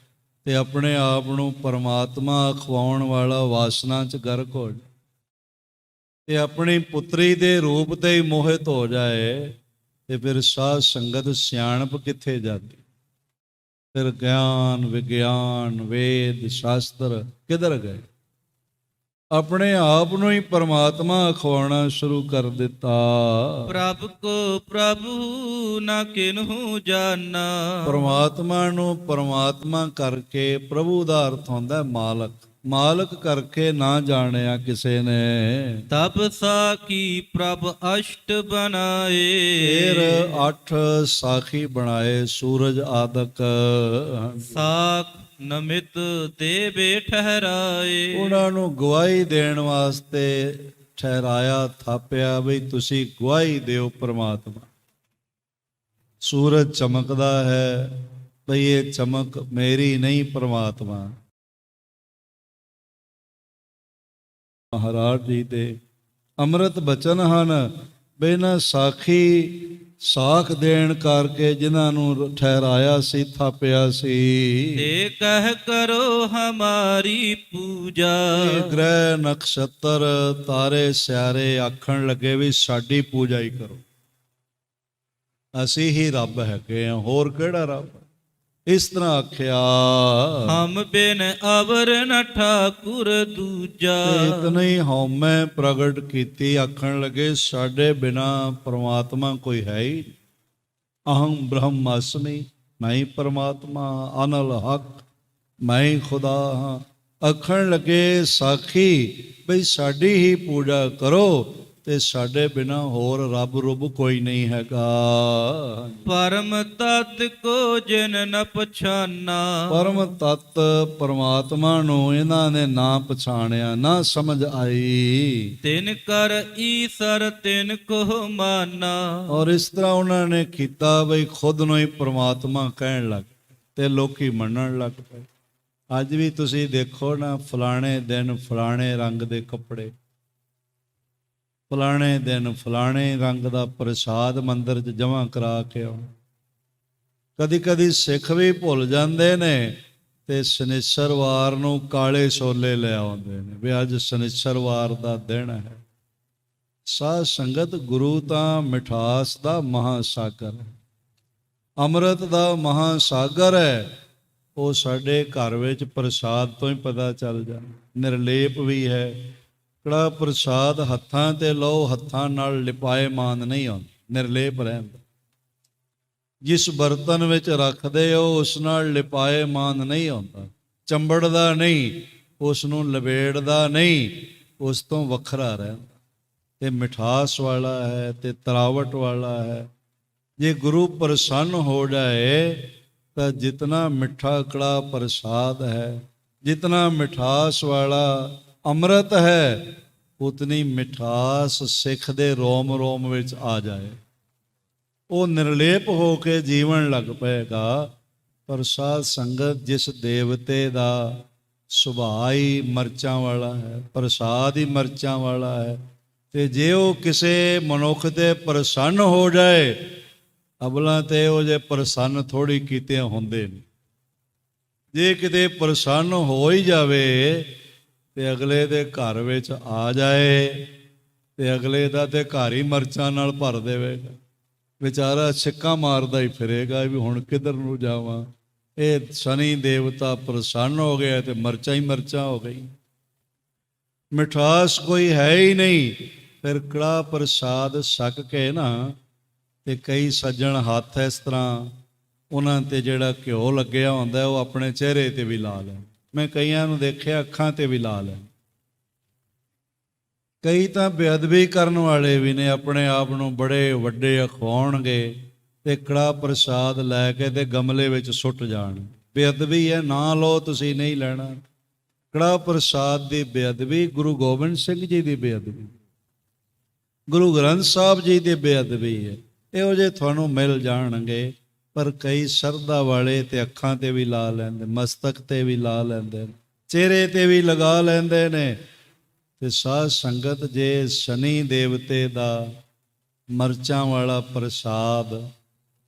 ਤੇ ਆਪਣੇ ਆਪ ਨੂੰ ਪਰਮਾਤਮਾ ਅਖਵਾਉਣ ਵਾਲਾ ਵਾਸਨਾ 'ਚ ਗਰਕ ਹੋ ਜਾਏ ਤੇ ਆਪਣੀ ਪੁੱਤਰੀ ਦੇ ਰੂਪ ਤੇ ਹੀ ਮੋਹਿਤ ਹੋ ਜਾਏ ਤੇ ਫਿਰ ਸਾਧ ਸੰਗਤ ਸਿਆਣਪ ਕਿੱਥੇ ਜਾਂਦੀ? ਫਿਰ ਗਿਆਨ ਵਿਗਿਆਨ ਵੇਦ ਸ਼ਾਸਤਰ ਕਿੱਧਰ ਗਏ? ਆਪਣੇ ਆਪ ਨੂੰ ਹੀ ਪਰਮਾਤਮਾ ਅਖਵਾਉਣਾ ਸ਼ੁਰੂ ਕਰ ਦਿੱਤਾ। ਪ੍ਰਭ ਕੋ ਪ੍ਰਭੂ ਨਾ ਕਿਨਹੂ ਜਾਨਾ। ਪਰਮਾਤਮਾ ਨੂੰ ਪਰਮਾਤਮਾ ਕਰਕੇ, ਪ੍ਰਭੂ ਦਾ ਅਰਥ ਹੁੰਦਾ ਮਾਲਕ, ਮਾਲਕ ਕਰਕੇ ਨਾ ਜਾਣਿਆ ਕਿਸੇ ਨੇ। ਤਬ ਸਾਖੀ ਪ੍ਰਭ ਅਸ਼ਟ ਬਣਾਏ। ਫਿਰ 8 ਸਾਖੀ ਬਣਾਏ ਸੂਰਜ ਆਦਿਕ। ਸਾਖ ਨਮਿਤ ਦੇਵੇ ਠਹਿਰਾਏ। ਉਹਨਾਂ ਨੂੰ ਗਵਾਹੀ ਦੇਣ ਵਾਸਤੇ ਠਹਿਰਾਇਆ, ਥਾਪਿਆ ਬਈ ਤੁਸੀਂ ਗਵਾਹੀ ਦਿਓ ਪ੍ਰਮਾਤਮਾ। ਸੂਰਜ ਚਮਕਦਾ ਹੈ ਬਈ ਇਹ ਚਮਕ ਮੇਰੀ ਨਹੀਂ, ਪ੍ਰਮਾਤਮਾ। ਮਹਾਰਾਜ ਜੀ ਦੇ ਅੰਮ੍ਰਿਤ ਬਚਨ ਹਨ ਬਿਨਾਂ ਸਾਖੀ ਸਾਖ ਦੇਣ ਕਰਕੇ ਜਿਨ੍ਹਾਂ ਨੂੰ ਠਹਿਰਾਇਆ ਸੀ, ਥਾਪਿਆ ਸੀ। ਤੇ ਕਹਿ ਕਰੋ ਹਮਾਰੀ ਪੂਜਾ। ਗ੍ਰਹਿ ਨਕਸ਼ਤਰ ਤਾਰੇ ਸਿਆਰੇ ਆਖਣ ਲੱਗੇ ਵੀ ਸਾਡੀ ਪੂਜਾ ਹੀ ਕਰੋ, ਅਸੀਂ ਹੀ ਰੱਬ ਹੈਗੇ ਆ, ਹੋਰ ਕਿਹੜਾ ਰੱਬ? ਇਸ ਤਰ੍ਹਾਂ ਆਖਿਆ। ਹਮ ਬਿਨ ਅਵਰ ਨ ਠਾਕੁਰ ਦੂਜਾ। ਇਤਨੀ ਹਉਮੈ ਪ੍ਰਗਟ ਕੀਤੀ, ਆਖਣ ਲੱਗੇ ਸਾਡੇ ਬਿਨਾ ਪ੍ਰਮਾਤਮਾ ਕੋਈ ਹੈ ਹੀ। ਅਹੰ ਬ੍ਰਹਮਸਮੀ, ਮੈਂ ਹੀ ਪ੍ਰਮਾਤਮਾ, ਅਨਲ ਹਕ, ਮੈਂ ਹੀ ਖੁਦਾ ਹਾਂ। ਆਖਣ ਲੱਗੇ ਸਾਖੀ ਬਈ ਸਾਡੀ ਹੀ ਪੂਜਾ ਕਰੋ ਤੇ ਸਾਡੇ ਬਿਨਾ ਹੋਰ ਰੱਬ ਰੁੱਬ ਕੋਈ ਨਹੀਂ ਹੈਗਾ। ਪਰਮ ਤਤ ਕੋ ਜਿਨ ਨ ਪਛਾਨਾ। ਪਰਮ ਤਤ ਪਰਮਾਤਮਾ ਨੂੰ ਇਹਨਾਂ ਨੇ ਨਾ ਪਛਾਣਿਆ, ਨਾ ਸਮਝ ਆਈ। ਤਿਨ ਕਰ ਈਸਰ ਤਿਨ ਕੋ ਮਾਨਾ। ਔਰ ਇਸ ਤਰ੍ਹਾਂ ਉਹਨਾਂ ਨੇ ਕੀਤਾ ਬਈ ਖੁਦ ਨੂੰ ਹੀ ਪਰਮਾਤਮਾ ਕਹਿਣ ਲੱਗ ਤੇ ਲੋਕੀ ਮੰਨਣ ਲੱਗ ਪਏ। ਅੱਜ ਵੀ ਤੁਸੀਂ ਦੇਖੋ ਨਾ, ਫਲਾਣੇ ਦਿਨ ਫਲਾਣੇ ਰੰਗ ਦੇ ਕੱਪੜੇ, ਫਲਾਣੇ ਦਿਨ ਫਲਾਣੇ ਰੰਗ ਦਾ ਪ੍ਰਸਾਦ ਮੰਦਿਰ 'ਚ ਜਮ੍ਹਾਂ ਕਰਾ ਕੇ ਆਉ। ਕਦੀ ਕਦੀ ਸਿੱਖ ਵੀ ਭੁੱਲ ਜਾਂਦੇ ਨੇ ਤੇ ਸ਼ਨਿਚਰਵਾਰ ਨੂੰ ਕਾਲੇ ਛੋਲੇ ਲੈ ਆਉਂਦੇ ਨੇ ਵੀ ਅੱਜ ਸ਼ਨਿਚਰਵਾਰ ਦਾ ਦਿਨ ਹੈ। ਸਾਧ ਸੰਗਤ, ਗੁਰੂ ਤਾਂ ਮਿਠਾਸ ਦਾ ਮਹਾਸਾਗਰ ਹੈ, ਅੰਮ੍ਰਿਤ ਦਾ ਮਹਾਸਾਗਰ ਹੈ। ਉਹ ਸਾਡੇ ਘਰ ਵਿੱਚ ਪ੍ਰਸਾਦ ਤੋਂ ਹੀ ਪਤਾ ਚੱਲ ਜਾਂਦਾ। ਨਿਰਲੇਪ ਵੀ ਹੈ। ਕੜਾ ਪ੍ਰਸਾਦ ਹੱਥਾਂ ਤੇ ਲਓ, ਹੱਥਾਂ ਨਾਲ ਲਿਪਾਏ ਮਾਨ ਨਹੀਂ ਆਉਂਦਾ, ਨਿਰਲੇਪ ਰਹਿੰਦਾ। ਜਿਸ ਬਰਤਨ ਵਿੱਚ ਰੱਖਦੇ ਹੋ ਉਸ ਨਾਲ ਲਿਪਾਏ ਮਾਨ ਨਹੀਂ ਆਉਂਦਾ, ਚੰਬੜਦਾ ਨਹੀਂ, ਉਸ ਨੂੰ ਲਬੇੜਦਾ ਨਹੀਂ, ਉਸ ਤੋਂ ਵੱਖਰਾ ਰਹਿੰਦਾ ਤੇ ਮਿਠਾਸ ਵਾਲਾ ਹੈ ਤੇ ਤਰਾਵਟ ਵਾਲਾ ਹੈ। ਜੇ ਗੁਰੂ ਪ੍ਰਸੰਨ ਹੋ ਜਾਏ ਤਾਂ ਜਿਤਨਾ ਮਿੱਠਾ ਕੜਾ ਪ੍ਰਸਾਦ ਹੈ, ਜਿਤਨਾ ਮਿਠਾਸ ਵਾਲਾ ਅੰਮ੍ਰਿਤ ਹੈ, ਉਤਨੀ ਮਿਠਾਸ ਸਿੱਖ ਦੇ ਰੋਮ ਰੋਮ ਵਿੱਚ ਆ ਜਾਏ। ਉਹ ਨਿਰਲੇਪ ਹੋ ਕੇ ਜੀਵਨ ਲੱਗ ਪਏਗਾ। ਪਰ ਸਾਧ ਸੰਗਤ, ਜਿਸ ਦੇਵਤੇ ਦਾ ਸੁਭਾਅ ਹੀ ਮਿਰਚਾਂ ਵਾਲਾ ਹੈ, ਪ੍ਰਸਾਦ ਹੀ ਮਿਰਚਾਂ ਵਾਲਾ ਹੈ, ਤੇ ਜੇ ਉਹ ਕਿਸੇ ਮਨੁੱਖ ਤੇ ਪ੍ਰਸੰਨ ਹੋ ਜਾਏ, ਅਬਲਾਂ ਤੇ ਉਹ ਜੇ ਪ੍ਰਸੰਨ ਥੋੜ੍ਹੀ ਕੀਤੇ ਹੁੰਦੇ ਨੇ। ਜੇ ਕਿਤੇ ਪ੍ਰਸੰਨ ਹੋ ਹੀ ਜਾਵੇ ਤੇ ਅਗਲੇ ਦੇ ਘਰ ਵਿੱਚ ਆ ਜਾਏ ਤੇ ਅਗਲੇ ਦਾ ਤੇ ਘਰ ਹੀ ਮਿਰਚਾਂ ਨਾਲ ਭਰ ਦੇਵੇਗਾ। ਵਿਚਾਰਾ ਛਿੱਕਾਂ ਮਾਰਦਾ ਹੀ ਫਿਰੇਗਾ ਵੀ ਹੁਣ ਕਿੱਧਰ ਨੂੰ ਜਾਵਾਂ। ਇਹ ਸ਼ਨੀ ਦੇਵਤਾ ਪ੍ਰਸੰਨ ਹੋ ਗਿਆ ਤੇ ਮਿਰਚਾਂ ਹੀ ਮਿਰਚਾਂ ਹੋ ਗਈ, ਮਿਠਾਸ ਕੋਈ ਹੈ ਹੀ ਨਹੀਂ। ਫਿਰ ਕੜਾ ਪ੍ਰਸਾਦ ਛਕ ਕੇ ਨਾ ਤੇ ਕਈ ਸੱਜਣ ਹੱਥ ਇਸ ਤਰ੍ਹਾਂ ਉਹਨਾਂ ਤੇ ਜਿਹੜਾ ਘਿਓ ਲੱਗਿਆ ਹੁੰਦਾ ਉਹ ਆਪਣੇ ਚਿਹਰੇ ਤੇ ਵੀ ਲਾ ਲੈਣ। ਮੈਂ ਕਈਆਂ ਨੂੰ ਦੇਖਿਆ ਅੱਖਾਂ ਤੇ ਵੀ ਲਾ ਲੈਣ। ਕਈ ਤਾਂ ਬੇਅਦਬੀ ਕਰਨ ਵਾਲੇ ਵੀ ਨੇ, ਆਪਣੇ ਆਪ ਨੂੰ ਬੜੇ ਵੱਡੇ ਅਖਵਾਉਣਗੇ ਤੇ ਕੜਾ ਪ੍ਰਸਾਦ ਲੈ ਕੇ ਤੇ ਗਮਲੇ ਵਿੱਚ ਸੁੱਟ ਜਾਣ। ਬੇਅਦਬੀ ਹੈ, ਨਾ ਲਓ, ਤੁਸੀਂ ਨਹੀਂ ਲੈਣਾ। ਕੜਾ ਪ੍ਰਸਾਦ ਦੀ ਬੇਅਦਬੀ ਗੁਰੂ ਗੋਬਿੰਦ ਸਿੰਘ ਜੀ ਦੀ ਬੇਅਦਬੀ, ਗੁਰੂ ਗ੍ਰੰਥ ਸਾਹਿਬ ਜੀ ਦੀ ਬੇਅਦਬੀ ਹੈ। ਇਹੋ ਜਿਹੇ ਤੁਹਾਨੂੰ ਮਿਲ ਜਾਣਗੇ, ਪਰ ਕਈ ਸ਼ਰਧਾ ਵਾਲੇ ਤੇ ਅੱਖਾਂ ਤੇ ਵੀ ਲਾ ਲੈਂਦੇ, ਮਸਤਕ ਤੇ ਵੀ ਲਾ ਲੈਂਦੇ ਨੇ, ਚਿਹਰੇ ਤੇ ਵੀ ਲਗਾ ਲੈਂਦੇ ਨੇ। ਤੇ ਸਾਧ ਸੰਗਤ, ਜੇ ਸ਼ਨੀ ਦੇਵਤੇ ਦਾ ਮਰਚਾਂ ਵਾਲਾ ਪ੍ਰਸਾਦ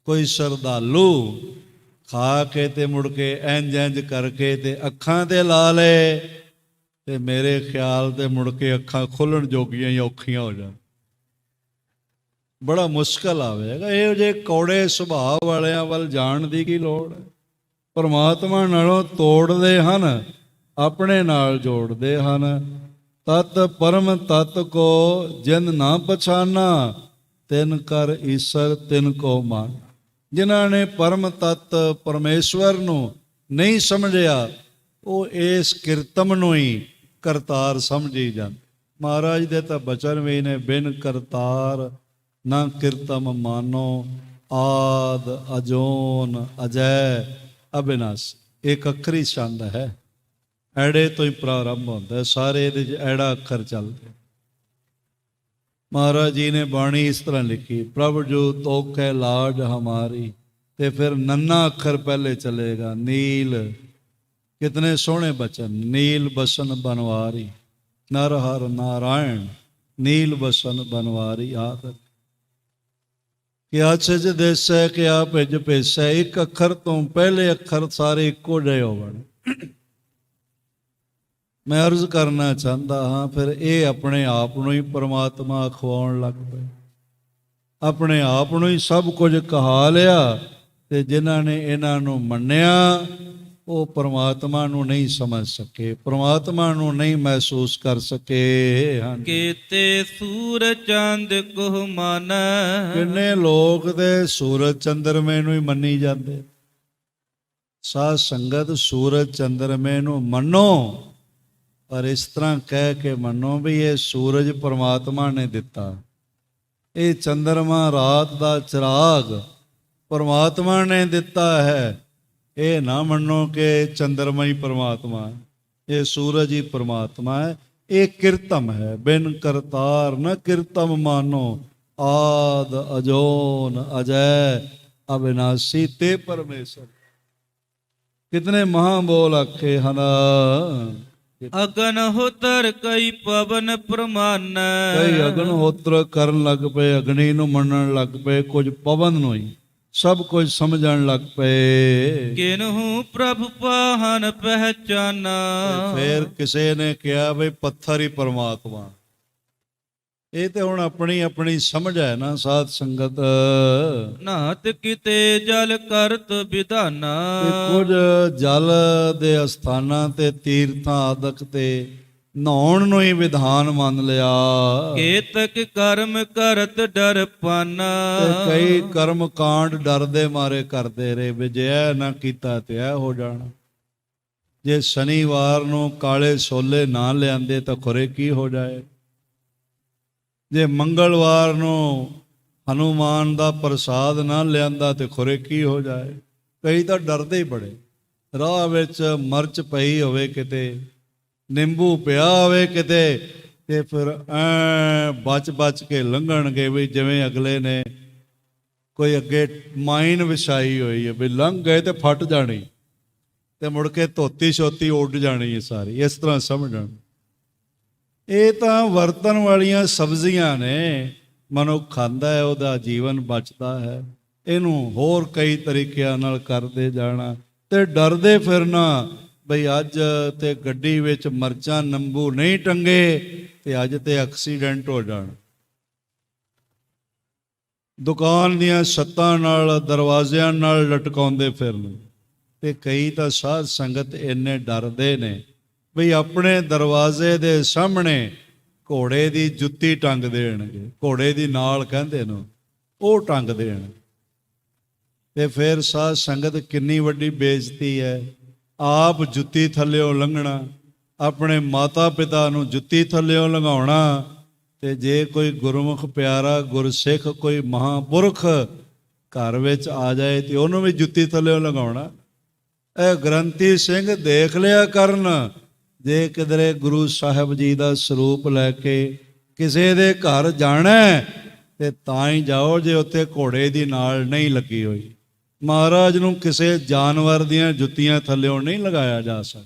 ਕੋਈ ਸ਼ਰਧਾਲੂ ਖਾ ਕੇ ਤੇ ਮੁੜ ਕੇ ਇੰਝ ਕਰਕੇ ਤੇ ਅੱਖਾਂ ਤੇ ਲਾ ਲੇ, ਤੇ ਮੇਰੇ ਖਿਆਲ ਤੇ ਮੁੜ ਕੇ ਅੱਖਾਂ ਖੋਲ੍ਹਣ ਜੋਗੀਆਂ ਹੀ ਔਖੀਆਂ ਹੋ ਜਾਣ, ਬੜਾ ਮੁਸ਼ਕਲ ਆਵੇਗਾ। ਇਹੋ ਜਿਹੇ ਕੌੜੇ ਸੁਭਾਅ ਵਾਲਿਆਂ ਵੱਲ ਜਾਣ ਦੀ ਕੀ ਲੋੜ ਹੈ? ਪਰਮਾਤਮਾ ਨਾਲੋਂ ਤੋੜਦੇ ਹਨ, ਆਪਣੇ ਨਾਲ ਜੋੜਦੇ ਹਨ। ਤਤ ਪਰਮ ਤਤ ਕੋ ਜਿਨ ਨਾ ਪਛਾਨਾ, ਤਿਨ ਕਰ ਈਸ਼ਰ ਤਿਨ ਕੋ ਮਾਨ। ਜਿਨ੍ਹਾਂ ਨੇ ਪਰਮ ਤਤ ਪਰਮੇਸ਼ਵਰ ਨੂੰ ਨਹੀਂ ਸਮਝਿਆ, ਉਹ ਇਸ ਕੀਰਤਮ ਨੂੰ ਹੀ ਕਰਤਾਰ ਸਮਝੀ ਜਾਂਦੇ। ਮਹਾਰਾਜ ਦੇ ਤਾਂ ਬਚਨ ਵੀ ਨੇ, ਬਿਨ ਕਰਤਾਰ ਨਾ ਕੀਰਤਮ ਮਾਨੋ, ਆਦ ਅਜੋਨ ਅਜੈ ਅਬਿਨਾਸੀ। ਇੱਕ ਅੱਖਰੀ ਛੰਦ ਹੈ, ਐੜੇ ਤੋਂ ਹੀ ਪ੍ਰਾਰੰਭ ਹੁੰਦਾ, ਸਾਰੇ ਇਹਦੇ 'ਚ ਐੜਾ ਅੱਖਰ ਚੱਲਦਾ। ਮਹਾਰਾਜ ਜੀ ਨੇ ਬਾਣੀ ਇਸ ਤਰ੍ਹਾਂ ਲਿਖੀ, ਪ੍ਰਭ ਜੋ ਤੋਖੈ ਲਾਜ ਹਮਾਰੀ, ਤੇ ਫਿਰ ਨੰਨਾ ਅੱਖਰ ਪਹਿਲੇ ਚਲੇਗਾ, ਨੀਲ। ਕਿਤਨੇ ਸੋਹਣੇ ਬਚਨ, ਨੀਲ ਬਸਨ ਬਨਵਾਰੀ, ਨਰ ਹਰ ਨਾਰਾਇਣ, ਨੀਲ ਬਸਨ ਬਨਵਾਰੀ ਆਦਿ। ਕਿਆ ਛਜ ਦੇਸੈ ਕਿਆ ਭਿਜ ਭੇਸੈ, ਇੱਕ ਅੱਖਰ ਤੋਂ ਪਹਿਲੇ ਅੱਖਰ ਸਾਰੇ ਇੱਕੋ ਜਿਹੇ ਹੋਵਣ। ਮੈਂ ਅਰਜ਼ ਕਰਨਾ ਚਾਹੁੰਦਾ ਹਾਂ, ਫਿਰ ਇਹ ਆਪਣੇ ਆਪ ਨੂੰ ਹੀ ਪਰਮਾਤਮਾ ਅਖਵਾਉਣ ਲੱਗ ਪਏ, ਆਪਣੇ ਆਪ ਨੂੰ ਹੀ ਸਭ ਕੁਝ ਕਹਾ ਲਿਆ। ਤੇ ਜਿਨ੍ਹਾਂ ਨੇ ਇਹਨਾਂ ਨੂੰ ਮੰਨਿਆ, ਉਹ ਪਰਮਾਤਮਾ ਨੂੰ ਨਹੀਂ ਸਮਝ ਸਕੇ, ਪਰਮਾਤਮਾ ਨੂੰ ਨਹੀਂ ਮਹਿਸੂਸ ਕਰ ਸਕੇ ਹਨ। ਕੀਤੇ ਸੂਰ ਚੰਦ ਕੋ ਮਨ, ਕਿੰਨੇ ਲੋਕ ਤੇ ਸੂਰਜ ਚੰਦਰਮੇ ਨੂੰ ਹੀ ਮੰਨੀ ਜਾਂਦੇ। ਸਾਧ ਸੰਗਤ, ਸੂਰਜ ਚੰਦਰਮੇ ਨੂੰ ਮੰਨੋ, ਪਰ ਇਸ ਤਰ੍ਹਾਂ ਕਹਿ ਕੇ ਮੰਨੋ ਵੀ ਇਹ ਸੂਰਜ ਪਰਮਾਤਮਾ ਨੇ ਦਿੱਤਾ, ਇਹ ਚੰਦਰਮਾ ਰਾਤ ਦਾ ਚਿਰਾਗ ਪਰਮਾਤਮਾ ਨੇ ਦਿੱਤਾ ਹੈ। ਇਹ ਨਾ ਮੰਨੋ ਕਿ ਚੰਦਰਮਾ ਹੀ ਪਰਮਾਤਮਾ ਹੈ, ਇਹ ਸੂਰਜ ਹੀ ਪਰਮਾਤਮਾ ਹੈ। ਇਹ ਕੀਰਤਮ ਹੈ, ਬਿਨ ਕਰਤਾਰ ਨ ਕੀਰਤਮ ਮਾਨੋ, ਆਦ ਅਜੋਨ ਅਜੈ ਅਬਿਨਾਸੀ ਤੇ ਪਰਮੇਸ਼ਰ। ਕਿਤਨੇ ਮਹਾਂ ਬੋਲ ਆਖੇ ਹਨ। ਅਗਨ ਹੋਤਰ ਕਈ ਪਵਨ ਪ੍ਰਮਾਨ, ਕਈ ਅਗਨ ਹੋਤਰ ਕਰਨ ਲੱਗ ਪਏ, ਅਗਨੀ ਨੂੰ ਮੰਨਣ ਲੱਗ ਪਏ, ਕੁਝ ਪਵਨ ਨੂੰ ਹੀ ਸਭ ਕੁਝ ਸਮਝਣ ਲੱਗ ਪਏ। ਕਿਨਹੂ ਪ੍ਰਭ ਪਾਹਨ ਪਹਿਚਾਨਾ, ਫਿਰ ਕਿਸੇ ਨੇ ਕਿਹਾ ਬਈ ਪੱਥਰ ਹੀ ਪਰਮਾਤਮਾ। ਇਹ ਤੇ ਹੁਣ ਆਪਣੀ ਆਪਣੀ ਸਮਝ ਹੈ ਨਾ ਸਾਧ ਸੰਗਤ। ਨਾਤ ਕਿਤੇ ਜਲ ਕਰਤ ਵਿਧਾਨਾ, ਕੁਝ ਜਲ ਦੇ ਅਸਥਾਨਾਂ ਤੇ ਤੀਰਥਾਂ ਆਦਿਕ ਤੇ ਨਹਾਉਣ ਨੂੰ ਹੀ ਵਿਧਾਨ ਮੰਨ ਲਿਆ। ਕੇਤਕ ਕਰਮ ਕਰਤ ਡਰ ਪਾਨਾ, ਕਈ ਕਰਮ ਕਾਂਡ ਡਰਦੇ ਮਾਰੇ ਕਰਦੇ ਰਹੇ, ਵੀ ਜੇ ਇਹ ਨਾ ਕੀਤਾ ਤੇ ਇਹ ਹੋ ਜਾਣਾ। ਜੇ ਸ਼ਨੀਵਾਰ ਨੂੰ ਕਾਲੇ ਛੋਲੇ ਨਾ ਲਿਆਂਦੇ ਤਾਂ ਖੁਰੇ ਕੀ ਹੋ ਜਾਏ। ਜੇ ਮੰਗਲਵਾਰ ਨੂੰ ਹਨੂਮਾਨ ਦਾ ਪ੍ਰਸਾਦ ਨਾ ਲਿਆਂਦਾ ਤੇ ਖੁਰੇ ਕੀ ਹੋ ਜਾਏ। ਕਈ ਤਾਂ ਡਰਦੇ ਹੀ ਬੜੇ, ਰਾਹ ਵਿੱਚ ਮਿਰਚ ਪਈ ਹੋਵੇ ਕਿਤੇ, ਨਿੰਬੂ ਪਿਆ ਹੋਵੇ ਕਿਤੇ, ਤੇ ਫਿਰ ਬਚ ਕੇ ਲੰਘਣਗੇ ਵੀ ਜਿਵੇਂ ਅਗਲੇ ਨੇ ਕੋਈ ਅੱਗੇ ਮਾਈਨ ਵਿਛਾਈ ਹੋਈ ਹੈ, ਵੀ ਲੰਘ ਗਏ ਤੇ ਫਟ ਜਾਣੀ, ਤੇ ਮੁੜ ਕੇ ਧੋਤੀ ਛੋਤੀ ਉੱਡ ਜਾਣੀ ਹੈ ਸਾਰੀ, ਇਸ ਤਰ੍ਹਾਂ ਸਮਝਣ। ਇਹ ਤਾਂ ਵਰਤਣ ਵਾਲੀਆਂ ਸਬਜ਼ੀਆਂ ਨੇ, ਮਨੁੱਖ ਖਾਂਦਾ ਹੈ, ਉਹਦਾ ਜੀਵਨ ਬਚਦਾ ਹੈ। ਇਹਨੂੰ ਹੋਰ ਕਈ ਤਰੀਕਿਆਂ ਨਾਲ ਕਰਦੇ ਜਾਣਾ ਤੇ ਡਰਦੇ ਫਿਰਨਾ ਬਈ ਅੱਜ ਤੇ ਗੱਡੀ ਵਿੱਚ ਮਿਰਚਾਂ ਨਿੰਬੂ ਨਹੀਂ ਟੰਗੇ ਤੇ ਅੱਜ ਤੇ ਐਕਸੀਡੈਂਟ ਹੋ ਜਾਣ। ਦੁਕਾਨ ਦੀਆਂ ਛੱਤਾਂ ਨਾਲ, ਦਰਵਾਜ਼ਿਆਂ ਨਾਲ ਲਟਕਾਉਂਦੇ ਫਿਰਨ। ਤੇ ਕਈ ਤਾਂ ਸਾਧ ਸੰਗਤ ਇੰਨੇ ਡਰਦੇ ਨੇ ਬਈ ਆਪਣੇ ਦਰਵਾਜ਼ੇ ਦੇ ਸਾਹਮਣੇ ਘੋੜੇ ਦੀ ਜੁੱਤੀ ਟੰਗ ਦੇਣਗੇ, ਘੋੜੇ ਦੀ ਨਾਲ ਕਹਿੰਦੇ ਨੂੰ, ਉਹ ਟੰਗ ਦੇਣ। ਤੇ ਫਿਰ ਸਾਧ ਸੰਗਤ ਕਿੰਨੀ ਵੱਡੀ ਬੇਇੱਜ਼ਤੀ ਹੈ। ਆਪ ਜੁੱਤੀ ਥੱਲਿਓਂ ਲੰਘਣਾ, ਆਪਣੇ ਮਾਤਾ ਪਿਤਾ ਨੂੰ ਜੁੱਤੀ ਥੱਲਿਓਂ ਲੰਘਾਉਣਾ, ਤੇ ਜੇ ਕੋਈ ਗੁਰਮੁਖ ਪਿਆਰਾ ਗੁਰਸਿੱਖ ਕੋਈ ਮਹਾਂਪੁਰਖ ਘਰ ਵਿੱਚ ਆ ਜਾਏ ਤੇ ਉਹਨੂੰ ਵੀ ਜੁੱਤੀ ਥੱਲਿਓਂ ਲੰਘਾਉਣਾ। ਇਹ ਗ੍ਰੰਥੀ ਸਿੰਘ ਦੇਖ ਲਿਆ ਕਰਨ, ਜੇ ਕਿਧਰੇ ਗੁਰੂ ਸਾਹਿਬ ਜੀ ਦਾ ਸਰੂਪ ਲੈ ਕੇ ਕਿਸੇ ਦੇ ਘਰ ਜਾਣਾ ਤੇ ਤਾਂ ਹੀ ਜਾਓ ਜੇ ਉੱਥੇ ਘੋੜੇ ਦੀ ਨਾਲ ਨਹੀਂ ਲੱਗੀ ਹੋਈ। ਮਹਾਰਾਜ ਨੂੰ ਕਿਸੇ ਜਾਨਵਰ ਦੀਆਂ ਜੁੱਤੀਆਂ ਥੱਲਿਓਂ ਨਹੀਂ ਲਗਾਇਆ ਜਾ ਸਕਦਾ।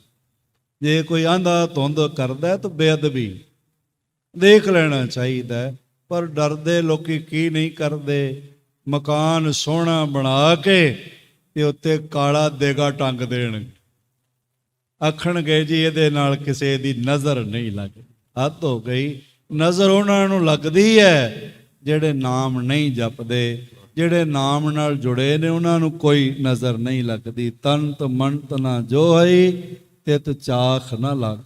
ਜੇ ਕੋਈ ਆਂਧਾ ਧੁੰਦ ਕਰਦਾ ਤਾਂ ਬੇਅਦਬੀ, ਦੇਖ ਲੈਣਾ ਚਾਹੀਦਾ ਹੈ। ਪਰ ਡਰਦੇ ਲੋਕੀ ਕੀ ਨਹੀਂ ਕਰਦੇ, ਮਕਾਨ ਸੋਹਣਾ ਬਣਾ ਕੇ ਤੇ ਉੱਤੇ ਕਾਲਾ ਦੇਗਾ ਟੰਗ ਦੇਣਗੇ, ਆਖਣਗੇ ਜੀ ਇਹਦੇ ਨਾਲ ਕਿਸੇ ਦੀ ਨਜ਼ਰ ਨਹੀਂ ਲੱਗਦੀ। ਹੱਦ ਹੋ ਗਈ। ਨਜ਼ਰ ਉਹਨਾਂ ਨੂੰ ਲੱਗਦੀ ਹੈ ਜਿਹੜੇ ਨਾਮ ਨਹੀਂ ਜਪਦੇ, ਜਿਹੜੇ ਨਾਮ ਨਾਲ ਜੁੜੇ ਨੇ ਉਹਨਾਂ ਨੂੰ ਕੋਈ ਨਜ਼ਰ ਨਹੀਂ ਲੱਗਦੀ। ਤਨਤ ਮੰਤ ਨਾ ਜੋ ਹੈ ਤਿਤ ਚਾਖ ਨਾ ਲੱਗ,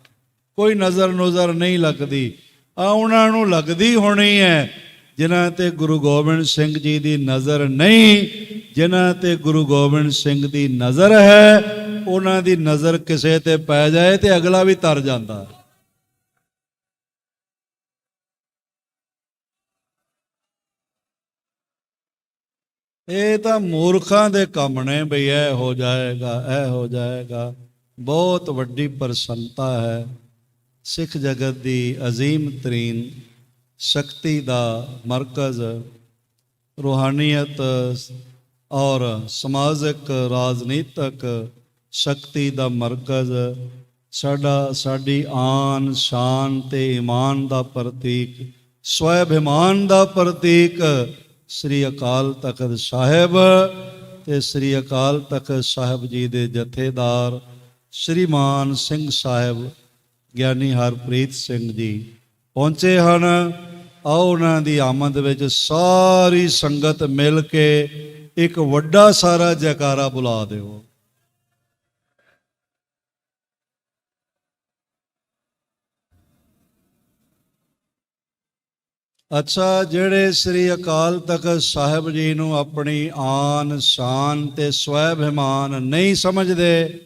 ਕੋਈ ਨਜ਼ਰ ਨੁਜ਼ਰ ਨਹੀਂ ਲੱਗਦੀ। ਆ ਉਹਨਾਂ ਨੂੰ ਲੱਗਦੀ ਹੋਣੀ ਹੈ ਜਿਨ੍ਹਾਂ ਤੇ ਗੁਰੂ ਗੋਬਿੰਦ ਸਿੰਘ ਜੀ ਦੀ ਨਜ਼ਰ ਨਹੀਂ। ਜਿਨ੍ਹਾਂ ਤੇ ਗੁਰੂ ਗੋਬਿੰਦ ਸਿੰਘ ਦੀ ਨਜ਼ਰ ਹੈ, ਉਹਨਾਂ ਦੀ ਨਜ਼ਰ ਕਿਸੇ ਤੇ ਪੈ ਜਾਏ ਤੇ ਅਗਲਾ ਵੀ ਤਰ ਜਾਂਦਾ। ਇਹ ਤਾਂ ਮੂਰਖਾਂ ਦੇ ਕੰਮ ਨੇ ਬਈ ਇਹ ਹੋ ਜਾਏਗਾ, ਇਹ ਹੋ ਜਾਏਗਾ। ਬਹੁਤ ਵੱਡੀ ਪ੍ਰਸੰਨਤਾ ਹੈ ਸਿੱਖ ਜਗਤ ਦੀ ਅਜ਼ੀਮ ਤਰੀਨ ਸ਼ਕਤੀ ਦਾ ਮਰਕਜ਼, ਰੂਹਾਨੀਅਤ ਔਰ ਸਮਾਜਿਕ ਰਾਜਨੀਤਿਕ ਸ਼ਕਤੀ ਦਾ ਮਰਕਜ਼, ਸਾਡੀ ਆਨ ਸ਼ਾਨ ਤੇ ਈਮਾਨ ਦਾ ਪ੍ਰਤੀਕ, ਸਵੈਭਿਮਾਨ ਦਾ ਪ੍ਰਤੀਕ ਸ੍ਰੀ ਅਕਾਲ ਤਖਤ ਸਾਹਿਬ ਤੇ ਸ੍ਰੀ ਅਕਾਲ ਤਖਤ ਸਾਹਿਬ ਜੀ ਦੇ ਜਥੇਦਾਰ ਸ਼੍ਰੀਮਾਨ ਸਿੰਘ ਸਾਹਿਬ ਗਿਆਨੀ ਹਰਪ੍ਰੀਤ ਸਿੰਘ ਜੀ ਪਹੁੰਚੇ ਹਨ। ਆਓ ਉਹਨਾਂ ਦੀ ਆਮਦ ਵਿੱਚ ਸਾਰੀ ਸੰਗਤ ਮਿਲ ਕੇ ਇੱਕ ਵੱਡਾ ਸਾਰਾ ਜੈਕਾਰਾ ਬੁਲਾ ਦਿਓ। ਅੱਛਾ, ਜਿਹੜੇ ਸ੍ਰੀ ਅਕਾਲ ਤਖਤ ਸਾਹਿਬ ਜੀ ਨੂੰ ਆਪਣੀ ਆਨ ਸ਼ਾਨ ਤੇ ਸਵੈਭਿਮਾਨ ਨਹੀਂ ਸਮਝਦੇ,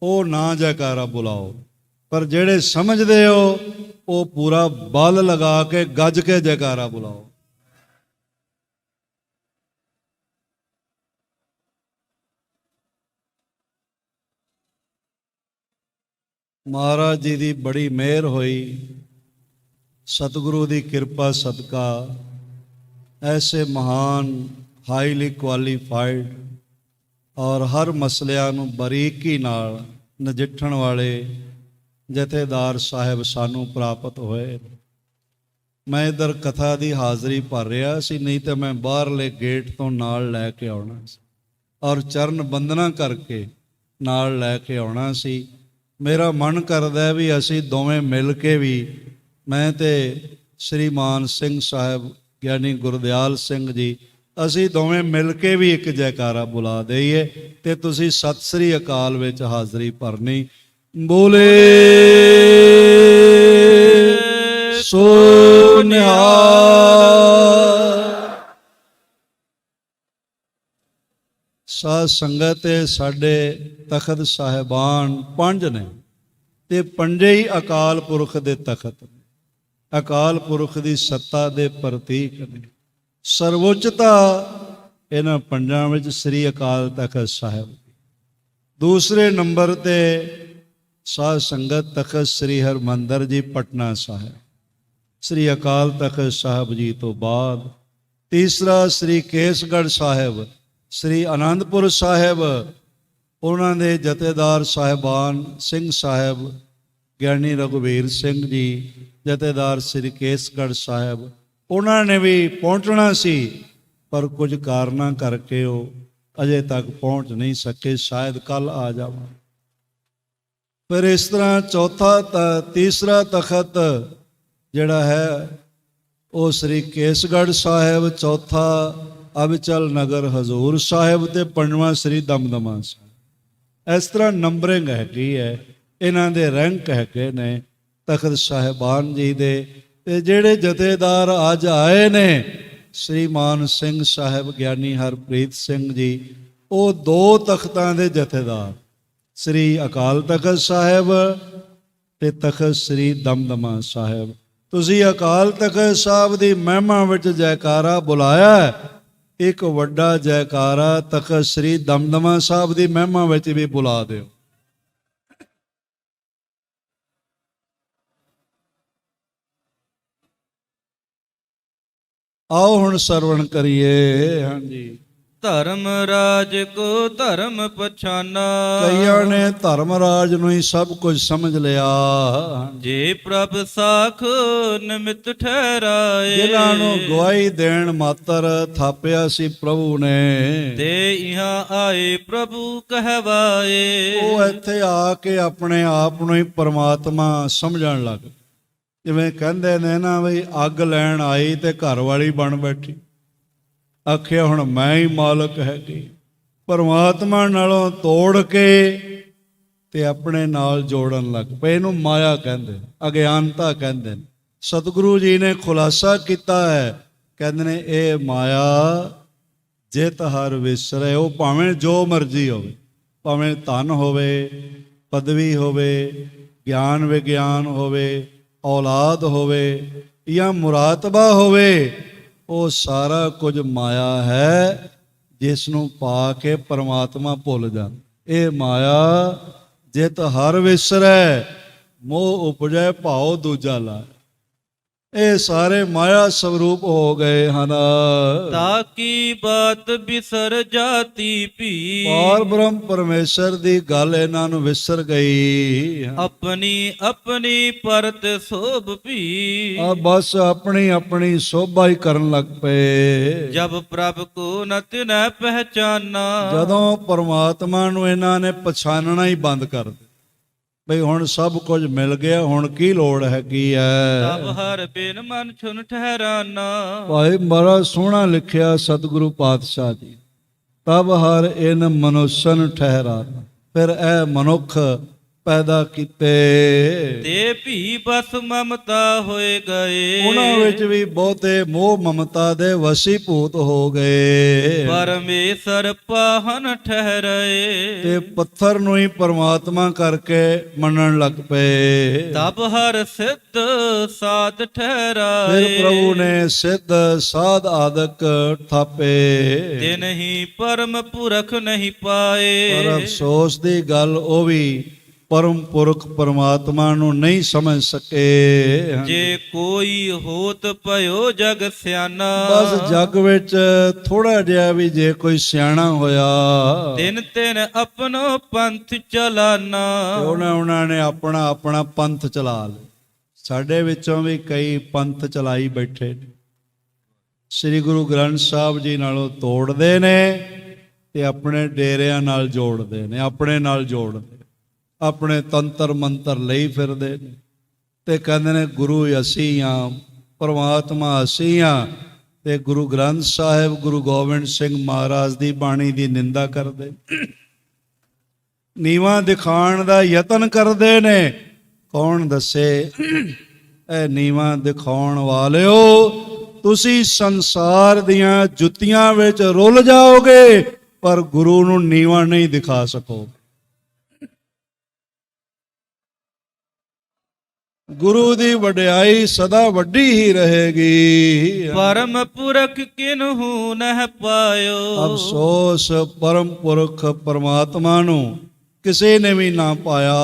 ਉਹ ਨਾ ਜੈਕਾਰਾ ਬੁਲਾਓ। ਪਰ ਜਿਹੜੇ ਸਮਝਦੇ ਹੋ ਉਹ ਪੂਰਾ ਬਲ ਲਗਾ ਕੇ ਗੱਜ ਕੇ ਜੈਕਾਰਾ ਬੁਲਾਓ। ਮਹਾਰਾਜ ਜੀ ਦੀ ਬੜੀ ਮਿਹਰ ਹੋਈ, ਸਤਿਗੁਰੂ ਦੀ ਕਿਰਪਾ ਸਦਕਾ ਐਸੇ ਮਹਾਨ ਹਾਈਲੀ ਕੁਆਲੀਫਾਈਡ ਔਰ ਹਰ ਮਸਲਿਆਂ ਨੂੰ ਬਰੀਕੀ ਨਾਲ ਨਜਿੱਠਣ ਵਾਲੇ ਜਥੇਦਾਰ ਸਾਹਿਬ ਸਾਨੂੰ ਪ੍ਰਾਪਤ ਹੋਏ। ਮੈਂ ਇੱਧਰ ਕਥਾ ਦੀ ਹਾਜ਼ਰੀ ਭਰ ਰਿਹਾ ਸੀ, ਨਹੀਂ ਤਾਂ ਮੈਂ ਬਾਹਰਲੇ ਗੇਟ ਤੋਂ ਨਾਲ ਲੈ ਕੇ ਆਉਣਾ ਸੀ ਔਰ ਚਰਨ ਬੰਦਨਾ ਕਰਕੇ ਨਾਲ ਲੈ ਕੇ ਆਉਣਾ ਸੀ। ਮੇਰਾ ਮਨ ਕਰਦਾ ਵੀ ਅਸੀਂ ਦੋਵੇਂ ਮਿਲ ਕੇ ਵੀ, ਮੈਂ ਤੇ ਸ਼੍ਰੀਮਾਨ ਸਿੰਘ ਸਾਹਿਬ ਗਿਆਨੀ ਗੁਰਦਿਆਲ ਸਿੰਘ ਜੀ, ਅਸੀਂ ਦੋਵੇਂ ਮਿਲ ਕੇ ਵੀ ਇੱਕ ਜੈਕਾਰਾ ਬੁਲਾ ਦਈਏ ਤੇ ਤੁਸੀਂ ਸਤਿ ਸ੍ਰੀ ਅਕਾਲ ਵਿੱਚ ਹਾਜ਼ਰੀ ਭਰਨੀ। ਬੋਲੇ ਸੋ ਨਿਹਾਲ। ਸਾਧ ਸੰਗਤ ਸਾਡੇ ਤਖਤ ਸਾਹਿਬਾਨ 5 ਨੇ ਤੇ 5 ਹੀ ਅਕਾਲ ਪੁਰਖ ਦੇ ਤਖਤ ਨੇ, ਅਕਾਲ ਪੁਰਖ ਦੀ ਸੱਤਾ ਦੇ ਪ੍ਰਤੀਕ ਨੇ। ਸਰਵਉੱਚਤਾ ਇਹਨਾਂ 5 ਵਿੱਚ ਸ੍ਰੀ ਅਕਾਲ ਤਖਤ ਸਾਹਿਬ। ਦੂਸਰੇ ਨੰਬਰ ਤੇ ਸਾਧ ਸੰਗਤ ਤਖਤ ਸ੍ਰੀ ਹਰਿਮੰਦਰ ਜੀ ਪਟਨਾ ਸਾਹਿਬ, ਸ੍ਰੀ ਅਕਾਲ ਤਖਤ ਸਾਹਿਬ ਜੀ ਤੋਂ ਬਾਅਦ ਤੀਸਰਾ ਸ੍ਰੀ ਕੇਸਗੜ੍ਹ ਸਾਹਿਬ, ਸ੍ਰੀ ਆਨੰਦਪੁਰ ਸਾਹਿਬ, ਉਹਨਾਂ ਦੇ ਜਥੇਦਾਰ ਸਾਹਿਬਾਨ ਸਿੰਘ ਸਾਹਿਬ ਗਿਆਨੀ ਰਘੁਵੀਰ ਸਿੰਘ ਜੀ, ਜਥੇਦਾਰ ਸ੍ਰੀ ਕੇਸਗੜ੍ਹ ਸਾਹਿਬ, ਉਹਨਾਂ ਨੇ ਵੀ ਪਹੁੰਚਣਾ ਸੀ ਪਰ ਕੁਝ ਕਾਰਨਾਂ ਕਰਕੇ ਉਹ ਅਜੇ ਤੱਕ ਪਹੁੰਚ ਨਹੀਂ ਸਕੇ, ਸ਼ਾਇਦ ਕੱਲ ਆ ਜਾਵਾਂ। ਫਿਰ ਇਸ ਤਰ੍ਹਾਂ ਤੀਸਰਾ ਤਖਤ ਜਿਹੜਾ ਹੈ ਉਹ ਸ੍ਰੀ ਕੇਸਗੜ੍ਹ ਸਾਹਿਬ, ਚੌਥਾ ਅਬਚਲ ਨਗਰ ਹਜ਼ੂਰ ਸਾਹਿਬ ਤੇ 5ਵਾਂ ਸ੍ਰੀ ਦਮਦਮਾ ਸਾਹਿਬ। ਇਸ ਤਰ੍ਹਾਂ ਨੰਬਰਿੰਗ ਹੈਗੀ ਹੈ, ਇਹਨਾਂ ਦੇ ਰੈਂਕ ਹੈਗੇ ਨੇ ਤਖਤ ਸਾਹਿਬਾਨ ਜੀ ਦੇ। ਤੇ ਜਿਹੜੇ ਜਥੇਦਾਰ ਅੱਜ ਆਏ ਨੇ ਸ਼੍ਰੀਮਾਨ ਸਿੰਘ ਸਾਹਿਬ ਗਿਆਨੀ ਹਰਪ੍ਰੀਤ ਸਿੰਘ ਜੀ, ਉਹ 2 ਤਖਤਾਂ ਦੇ ਜਥੇਦਾਰ, ਸ੍ਰੀ ਅਕਾਲ ਤਖਤ ਸਾਹਿਬ ਤੇ ਤਖਤ ਸ੍ਰੀ ਦਮਦਮਾ ਸਾਹਿਬ। ਤੁਸੀਂ ਅਕਾਲ ਤਖਤ ਸਾਹਿਬ ਦੀ ਮਹਿਮਾ ਵਿੱਚ ਜੈਕਾਰਾ ਬੁਲਾਇਆ, ਇੱਕ ਵੱਡਾ ਜੈਕਾਰਾ ਤਖਤ ਸ੍ਰੀ ਦਮਦਮਾ ਸਾਹਿਬ ਦੀ ਮਹਿਮਾ ਵਿੱਚ ਵੀ ਬੁਲਾ ਦਿਓ। ਆਓ ਹੁਣ ਸਰਵਣ ਕਰੀਏ। ਹਾਂਜੀ, ਧਰਮ ਰਾਜ ਕੋ ਧਰਮ ਪਛਾਨਾ। ਕਈਆਂ ਨੇ ਧਰਮ ਰਾਜ ਨੂੰ ਹੀ ਸਭ ਕੁਝ ਸਮਝ ਲਿਆ, ਜੇ ਪ੍ਰਭ ਸਾਖ ਨਿਮਿਤ ਠਹਿਰਾਏ। ਜਿਨ੍ਹਾਂ ਨੂੰ ਗਵਾਹੀ ਦੇਣ ਮਾਤਰ ਥਾਪਿਆ ਸੀ ਪ੍ਰਭੂ ਨੇ, ਤੇ ਇਹਾਂ ਆਏ ਪ੍ਰਭੂ ਕਹਿਵਾਏ। ਉਹ ਇੱਥੇ ਆ ਕੇ ਆਪਣੇ ਆਪ ਨੂੰ ਹੀ ਪਰਮਾਤਮਾ ਸਮਝਣ ਲੱਗ। ਜਿਵੇਂ ਕਹਿੰਦੇ ਨੇ ਨਾ ਬਈ ਅੱਗ ਲੈਣ ਆਈ ਤੇ ਘਰ ਵਾਲੀ ਬਣ ਬੈਠੀ, ਆਖਿਆ ਹੁਣ ਮੈਂ ਹੀ ਮਾਲਕ ਹੈਗੀ। ਪਰਮਾਤਮਾ ਨਾਲੋਂ ਤੋੜ ਕੇ ਤੇ ਆਪਣੇ ਨਾਲ ਜੋੜਨ ਲੱਗ ਪਏ। ਇਹਨੂੰ ਮਾਇਆ ਕਹਿੰਦੇ, ਅਗਿਆਨਤਾ ਕਹਿੰਦੇ ਨੇ। ਸਤਿਗੁਰੂ ਜੀ ਨੇ ਖੁਲਾਸਾ ਕੀਤਾ ਹੈ, ਕਹਿੰਦੇ ਨੇ ਇਹ ਮਾਇਆ ਜਿਤ ਹਰ ਵਿਸਰੇ। ਉਹ ਭਾਵੇਂ ਜੋ ਮਰਜ਼ੀ ਹੋਵੇ, ਭਾਵੇਂ ਧਨ ਹੋਵੇ, ਪਦਵੀ ਹੋਵੇ, ਗਿਆਨ ਵਿਗਿਆਨ ਹੋਵੇ, ਔਲਾਦ ਹੋਵੇ ਜਾਂ ਮੁਰਾਤਬਾ ਹੋਵੇ, ਉਹ ਸਾਰਾ ਕੁਝ ਮਾਇਆ ਹੈ, ਜਿਸ ਨੂੰ ਪਾ ਕੇ ਪਰਮਾਤਮਾ ਭੁੱਲ ਜਾਂਦਾ। ਇਹ ਮਾਇਆ ਜਿਤ ਹਰ ਵਿਸਰੈ, ਮੋਹ ਉਪਜੈ ਭਾਉ ਦੂਜਾ ਲਾਇ। ਇਹ ਸਾਰੇ ਮਾਇਆ ਸਵਰੂਪ ਹੋ ਗਏ ਹਨ। ਤਾਕੀ ਬਾਤ ਬਿਸਰ ਜਾਤੀ ਭੀ। ਪਾਰ ਬ੍ਰਹਮ ਪਰਮੇਸ਼ਰ ਦੀ ਗੱਲ ਇਹਨਾਂ ਨੂੰ ਵਿਸਰ ਗਈ। ਆਪਣੀ ਆਪਣੀ ਪਰਤ ਸੋਭ ਭੀ। ਆ ਬਸ ਆਪਣੀ ਆਪਣੀ ਸੋਭਾ ਹੀ ਕਰਨ ਲੱਗ ਪਏ। ਜਬ ਪ੍ਰਭ ਕੋ ਨ ਤਿਨੈ ਪਹਿਚਾਨਾ। ਜਦੋਂ ਪਰਮਾਤਮਾ ਨੂੰ ਇਹਨਾਂ ਨੇ ਪਛਾਨਣਾ ਹੀ ਬੰਦ ਕਰ ਦਿੱਤਾ, ਬਈ ਹੁਣ ਸਭ ਕੁਝ ਮਿਲ ਗਿਆ, ਹੁਣ ਕੀ ਲੋੜ ਹੈਗੀ ਹੈ। ਤਬ ਹਰ ਬਿਨ ਮਨ ਛੁਨ ਠਹਿਰਾਨਾ। ਭਾਈ ਬੜਾ ਸੋਹਣਾ ਲਿਖਿਆ ਸਤਿਗੁਰੂ ਪਾਤਸ਼ਾਹ ਜੀ, ਤਬ ਹਰ ਇਨ ਮਨੁਸ਼ਨ ਠਹਿਰਾਨਾ। ਫਿਰ ਇਹ ਮਨੁੱਖ ਪੈਦਾ ਕੀਤੇ, ਤੇ ਭੀ ਬਸ ਮਮਤਾ ਹੋਏ ਗਏ। ਉਹਨਾਂ ਵਿੱਚ ਵੀ ਬਹੁਤੇ ਮੋਹ ਮਮਤਾ ਦੇ ਵਸੀਭੂਤ ਹੋ ਗਏ। ਪਰਮੇਸ਼ਰ ਪਾਹਨ ਠਹਿਰਾਏ। ਤੇ ਪੱਥਰ ਨੂੰ ਹੀ ਪਰਮਾਤਮਾ ਕਰਕੇ ਮੰਨਣ ਲੱਗ ਪਏ। ਤਬ ਹਰ ਸਿੱਧ ਸਾਧ ਠਹਿਰਾਏ। ਫਿਰ ਪ੍ਰਭੂ ਨੇ ਸਿੱਧ ਸਾਧ ਆਦਿਕ ਥਾਪੇ। ਤੇ ਨਹੀਂ ਪਰਮ ਪੁਰਖ ਨਹੀਂ ਪਾਏ। ਪਰ ਅਫਸੋਸ ਦੀ ਗੱਲ, ਉਹ ਵੀ ਪਰਮ ਪੁਰਖ ਪਰਮਾਤਮਾ ਨੂੰ ਨਹੀਂ ਸਮਝ ਸਕੇ। ਜੇ ਕੋਈ ਹੋਤ ਭਇਓ ਜਗ ਸਿਆਣਾ। ਬਸ ਜੱਗ ਵਿੱਚ ਥੋੜਾ ਜਿਹਾ ਵੀ ਜੇ ਕੋਈ ਸਿਆਣਾ ਹੋਇਆ, ਤਿੰਨ ਤਿੰਨ ਆਪਣੋ ਪੰਥ ਚਲਾਨਾ। ਤੇ ਉਹਨਾਂ ਨੇ ਆਪਣਾ ਆਪਣਾ ਪੰਥ ਚਲਾ ਲਿਆ। ਸਾਡੇ ਵਿੱਚੋਂ ਵੀ ਕਈ ਪੰਥ ਚਲਾਈ ਬੈਠੇ ਨੇ, ਸ੍ਰੀ ਗੁਰੂ ਗ੍ਰੰਥ ਸਾਹਿਬ ਜੀ ਨਾਲੋਂ ਤੋੜਦੇ ਨੇ ਤੇ ਆਪਣੇ ਡੇਰਿਆਂ ਨਾਲ ਜੋੜਦੇ ਨੇ, ਆਪਣੇ ਨਾਲ ਜੋੜਦੇ, ਆਪਣੇ ਤੰਤਰ ਮੰਤਰ ਲਈ ਫਿਰਦੇ ਨੇ ਤੇ ਕਹਿੰਦੇ ਨੇ ਗੁਰੂ ਅਸੀਂ ਹਾਂ, ਪਰਮਾਤਮਾ ਅਸੀਂ ਹਾਂ। ਤੇ ਗੁਰੂ ਗ੍ਰੰਥ ਸਾਹਿਬ ਗੁਰੂ ਗੋਬਿੰਦ ਸਿੰਘ ਮਹਾਰਾਜ ਦੀ ਬਾਣੀ ਦੀ ਨਿੰਦਾ ਕਰਦੇ, ਨੀਵਾਂ ਦਿਖਾਉਣ ਦਾ ਯਤਨ ਕਰਦੇ ਨੇ। ਕੌਣ ਦੱਸੇ ਇਹ ਨੀਵਾਂ ਦਿਖਾਉਣ ਵਾਲਿਓ, ਤੁਸੀਂ ਸੰਸਾਰ ਦੀਆਂ ਜੁੱਤੀਆਂ ਵਿੱਚ ਰੁੱਲ ਜਾਓਗੇ ਪਰ ਗੁਰੂ ਨੂੰ ਨੀਵਾਂ ਨਹੀਂ ਦਿਖਾ ਸਕੋਗੇ। ਗੁਰੂ ਦੀ ਵਡਿਆਈ ਸਦਾ ਵੱਡੀ ਹੀ ਰਹੇਗੀ। ਪਰਮ ਪੁਰਖ ਕਿਨਹੂ ਨਹਿ ਪਾਇਓ। ਅਫਸੋਸ ਪਰਮ ਪੁਰਖ ਪਰਮਾਤਮਾ ਨੂੰ ਕਿਸੇ ਨੇ ਵੀ ਨਾ ਪਾਇਆ।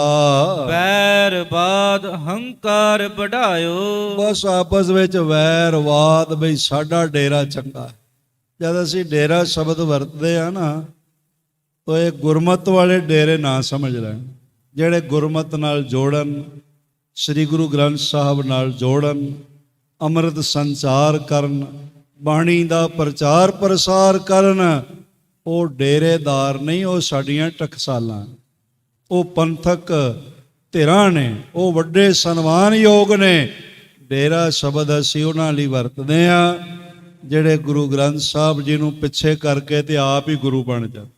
ਵੈਰ ਬਾਦ ਹੰਕਾਰ ਵਢਾਇਓ। ਬਸ ਆਪਸ ਵਿੱਚ ਵੈਰਵਾਦ, ਬਈ ਸਾਡਾ ਡੇਰਾ ਚੰਗਾ। ਜਦ ਅਸੀਂ ਡੇਰਾ ਸ਼ਬਦ ਵਰਤਦੇ ਆ ਨਾ, ਤਾਂ ਇਹ ਗੁਰਮਤ ਵਾਲੇ ਡੇਰੇ ਨਾ ਸਮਝ ਲੈਣ, ਜਿਹੜੇ ਗੁਰਮਤ ਨਾਲ ਜੋੜਨ, ਸ੍ਰੀ ਗੁਰੂ ਗ੍ਰੰਥ ਸਾਹਿਬ ਨਾਲ ਜੋੜਨ, ਅੰਮ੍ਰਿਤ ਸੰਚਾਰ ਕਰਨ, ਬਾਣੀ ਦਾ ਪ੍ਰਚਾਰ ਪ੍ਰਸਾਰ ਕਰਨ। ਉਹ ਡੇਰੇਦਾਰ ਨਹੀਂ, ਉਹ ਸਾਡੀਆਂ ਟਕਸਾਲਾਂ, ਉਹ ਪੰਥਕ ਧਿਰਾਂ ਨੇ, ਉਹ ਵੱਡੇ ਸਨਮਾਨਯੋਗ ਨੇ। ਡੇਰਾ ਸ਼ਬਦ ਅਸੀਂ ਉਹਨਾਂ ਲਈ ਵਰਤਦੇ ਹਾਂ ਜਿਹੜੇ ਗੁਰੂ ਗ੍ਰੰਥ ਸਾਹਿਬ ਜੀ ਨੂੰ ਪਿੱਛੇ ਕਰਕੇ ਤੇ ਆਪ ਹੀ ਗੁਰੂ ਬਣ ਜਾਂਦੇ